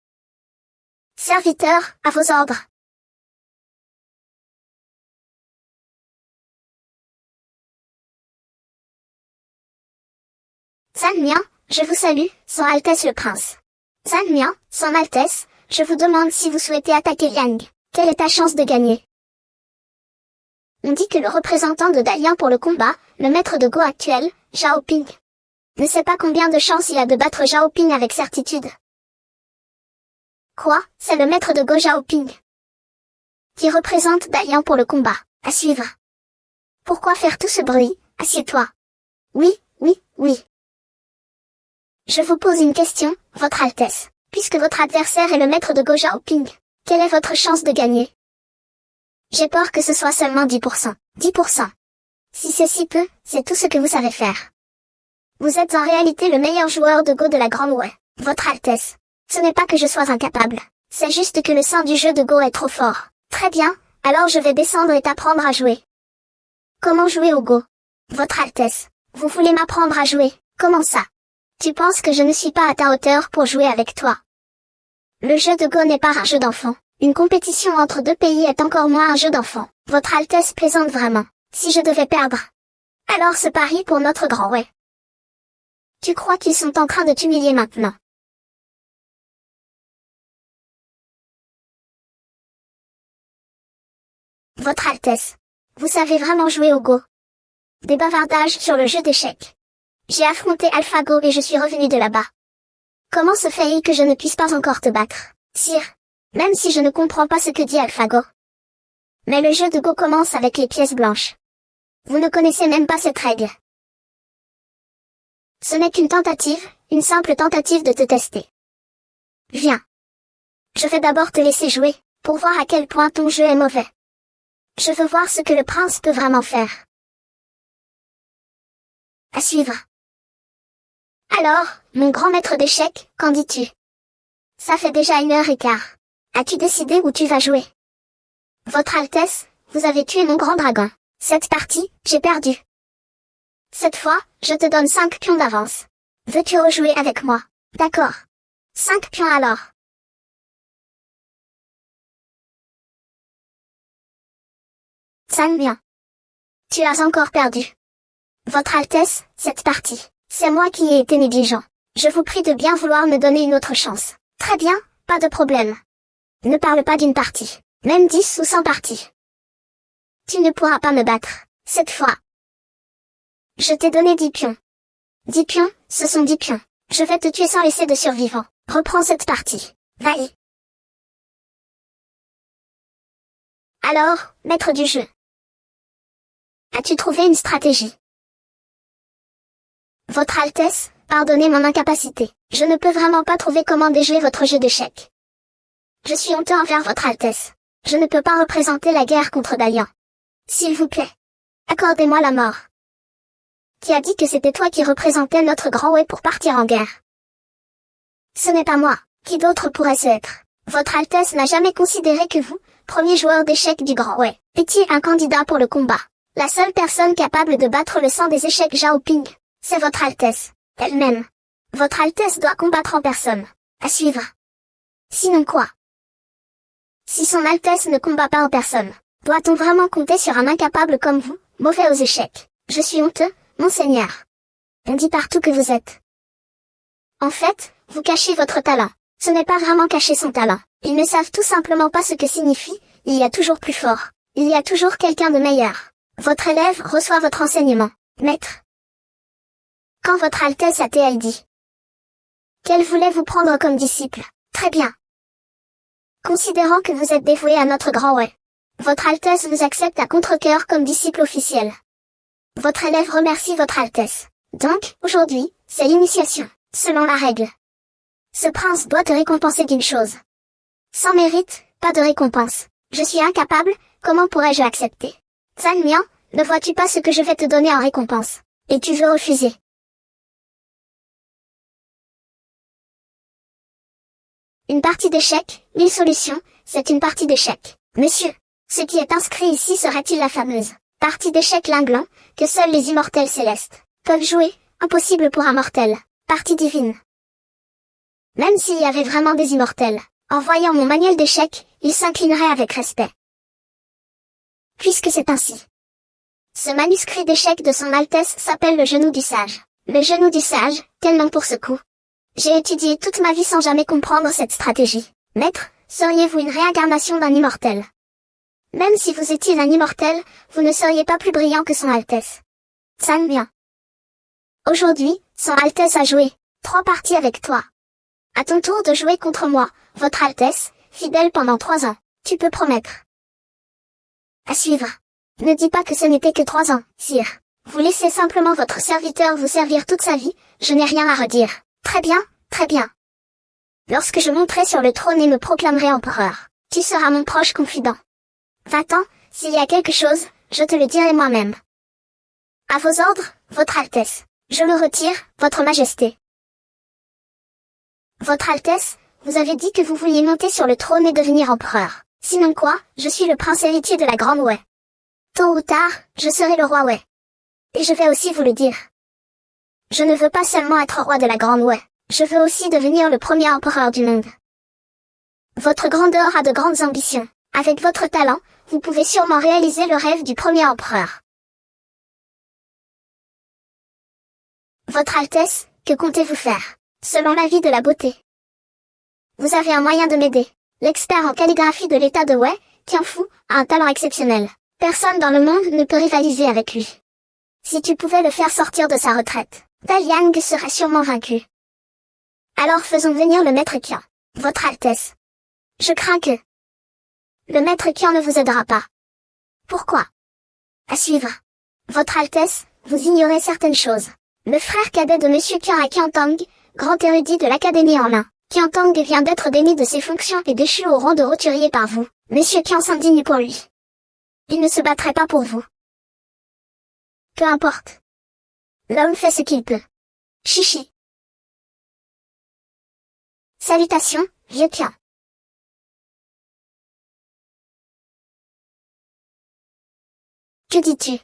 Speaker 1: Serviteur, à vos ordres. Zhang Mian, je vous salue, Son Altesse le Prince. Zhang Mian, Son Altesse, je vous demande si vous souhaitez attaquer Liang. Quelle est ta chance de gagner? On dit que le représentant de Dalian pour le combat, le maître de Go actuel, Zhao Ping, ne sait pas combien de chances il a de battre Zhao Ping avec certitude. Quoi, c'est le maître de Go Zhao Ping qui représente Dalian pour le combat, à suivre. Pourquoi faire tout ce bruit? Assieds-toi. Oui, oui, oui. Je vous pose une question, Votre Altesse. Puisque votre adversaire est le maître de Go Zhao Ping, quelle est votre chance de gagner? J'ai peur que ce soit seulement 10%. 10%. Si c'est si peu, c'est tout ce que vous savez faire. Vous êtes en réalité le meilleur joueur de Go de la Grande Wei, Votre Altesse. Ce n'est pas que je sois incapable, c'est juste que le sang du jeu de Go est trop fort. Très bien, alors je vais descendre et t'apprendre à jouer. Comment jouer au Go? Votre Altesse, vous voulez m'apprendre à jouer? Comment ça? Tu penses que je ne suis pas à ta hauteur pour jouer avec toi? Le jeu de Go n'est pas un jeu d'enfant. Une compétition entre 2 pays est encore moins un jeu d'enfant. Votre Altesse plaisante vraiment. Si je devais perdre. Alors ce pari pour notre grand Wei. Tu crois qu'ils sont en train de t'humilier maintenant? Votre Altesse. Vous savez vraiment jouer au Go? Des bavardages sur le jeu d'échecs. J'ai affronté AlphaGo et je suis revenu de là-bas. Comment se fait-il que je ne puisse pas encore te battre, sire? Même si je ne comprends pas ce que dit AlphaGo. Mais le jeu de Go commence avec les pièces blanches. Vous ne connaissez même pas cette règle. Ce n'est qu'une tentative, une simple tentative de te tester. Viens. Je vais d'abord te laisser jouer, pour voir à quel point ton jeu est mauvais. Je veux voir ce que le prince peut vraiment faire. À suivre. Alors, mon grand maître d'échecs, qu'en dis-tu? Ça fait déjà 1h15. As-tu décidé où tu vas jouer? Votre Altesse, vous avez tué mon grand dragon. Cette partie, j'ai perdu. Cette fois, je te donne 5 pions d'avance. Veux-tu rejouer avec moi? D'accord. 5 pions alors. Zhang Mian. Tu as encore perdu. Votre Altesse, cette partie, c'est moi qui ai été négligent. Je vous prie de bien vouloir me donner une autre chance. Très bien, pas de problème. Ne parle pas d'une partie, même 10 ou 100 parties. Tu ne pourras pas me battre, cette fois. Je t'ai donné 10 pions. 10 pions, ce sont 10 pions. Je vais te tuer sans laisser de survivants. Reprends cette partie. Vaille. Alors, maître du jeu. As-tu trouvé une stratégie? Votre Altesse, pardonnez mon incapacité. Je ne peux vraiment pas trouver comment déjouer votre jeu d'échecs. Je suis honteux envers votre Altesse. Je ne peux pas représenter la guerre contre Dalian. S'il vous plaît. Accordez-moi la mort. Qui a dit que c'était toi qui représentais notre grand Wei pour partir en guerre? Ce n'est pas moi. Qui d'autre pourrait ce être? Votre Altesse n'a jamais considéré que vous, premier joueur d'échecs du Grand Wei. Est-il un candidat pour le combat? La seule personne capable de battre le sang des échecs Zhao Ping, c'est votre Altesse, elle-même. Votre Altesse doit combattre en personne. À suivre. Sinon quoi? Si son Altesse ne combat pas en personne, doit-on vraiment compter sur un incapable comme vous, mauvais aux échecs? Je suis honteux, monseigneur. On dit partout que vous êtes. En fait, vous cachez votre talent. Ce n'est pas vraiment cacher son talent. Ils ne savent tout simplement pas ce que signifie, il y a toujours plus fort. Il y a toujours quelqu'un de meilleur. Votre élève reçoit votre enseignement, maître. Quand votre Altesse a-t-elle dit qu'elle voulait vous prendre comme disciple? Très bien. Considérant que vous êtes dévoué à notre Grand Wei, votre Altesse vous accepte à contre-cœur comme disciple officiel. Votre élève remercie votre Altesse. Donc, aujourd'hui, c'est l'initiation, selon la règle. Ce prince doit te récompenser d'une chose. Sans mérite, pas de récompense. Je suis incapable, comment pourrais-je accepter? Zhang Mian, ne vois-tu pas ce que je vais te donner en récompense? Et tu veux refuser? Une partie d'échecs, 1000 solutions, c'est une partie d'échecs. Monsieur, ce qui est inscrit ici serait-il la fameuse partie d'échecs Linglan, que seuls les immortels célestes peuvent jouer, impossible pour un mortel, partie divine. Même s'il y avait vraiment des immortels, en voyant mon manuel d'échecs, ils s'inclineraient avec respect. Puisque c'est ainsi. Ce manuscrit d'échecs de son Altesse s'appelle le genou du sage. Le genou du sage, quel nom pour ce coup? J'ai étudié toute ma vie sans jamais comprendre cette stratégie. Maître, seriez-vous une réincarnation d'un immortel? Même si vous étiez un immortel, vous ne seriez pas plus brillant que son Altesse. Zhang Mian. Aujourd'hui, son Altesse a joué 3 parties avec toi. À ton tour de jouer contre moi, votre Altesse, fidèle pendant 3 ans. Tu peux promettre. À suivre. Ne dis pas que ce n'était que 3 ans, sire. Vous laissez simplement votre serviteur vous servir toute sa vie, je n'ai rien à redire. Très bien, très bien. Lorsque je monterai sur le trône et me proclamerai empereur, tu seras mon proche confident. Va-t'en, s'il y a quelque chose, je te le dirai moi-même. À vos ordres, votre Altesse. Je me retire, votre Majesté. Votre Altesse, vous avez dit que vous vouliez monter sur le trône et devenir empereur. Sinon quoi, je suis le prince héritier de la Grande Wei. Tôt ou tard, je serai le roi Wei. Et je vais aussi vous le dire. Je ne veux pas seulement être roi de la Grande Wei, je veux aussi devenir le premier empereur du monde. Votre grandeur a de grandes ambitions. Avec votre talent, vous pouvez sûrement réaliser le rêve du premier empereur. Votre Altesse, que comptez-vous faire, selon l'avis de la beauté? Vous avez un moyen de m'aider. L'expert en calligraphie de l'état de Wei, Tianfu, a un talent exceptionnel. Personne dans le monde ne peut rivaliser avec lui. Si tu pouvais le faire sortir de sa retraite, Daliang serait sûrement vaincu. Alors faisons venir le maître Qian. Votre Altesse. Je crains que le maître Qian ne vous aidera pas. Pourquoi? À suivre. Votre Altesse, vous ignorez certaines choses. Le frère cadet de Monsieur Qian est Qiantang, grand érudit de l'Académie en Lin. Qiantang vient d'être démis de ses fonctions et déchu au rang de roturier par vous. Monsieur Qian s'indigne pour lui. Il ne se battrait pas pour vous. Peu importe. L'homme fait ce qu'il peut. Chichi. Salutations, vieux Qian. Que dis-tu?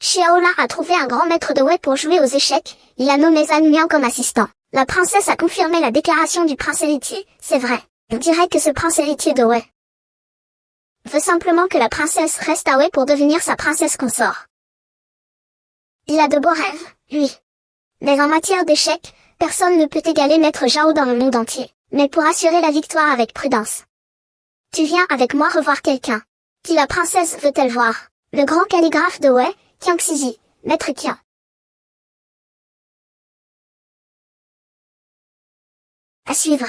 Speaker 1: Xiaola a trouvé un grand maître de Wei pour jouer aux échecs, il a nommé Zhang Mian comme assistant. La princesse a confirmé la déclaration du prince héritier, c'est vrai. On dirait que ce prince héritier de Wei veut simplement que la princesse reste à Wei pour devenir sa princesse consort. Il a de beaux rêves, lui. Mais en matière d'échecs, personne ne peut égaler Maître Zhao dans le monde entier. Mais pour assurer la victoire avec prudence, tu viens avec moi revoir quelqu'un. Qui la princesse veut-elle voir? Le grand calligraphe de Wei, Qiang Xiji, Maître Qian. À suivre.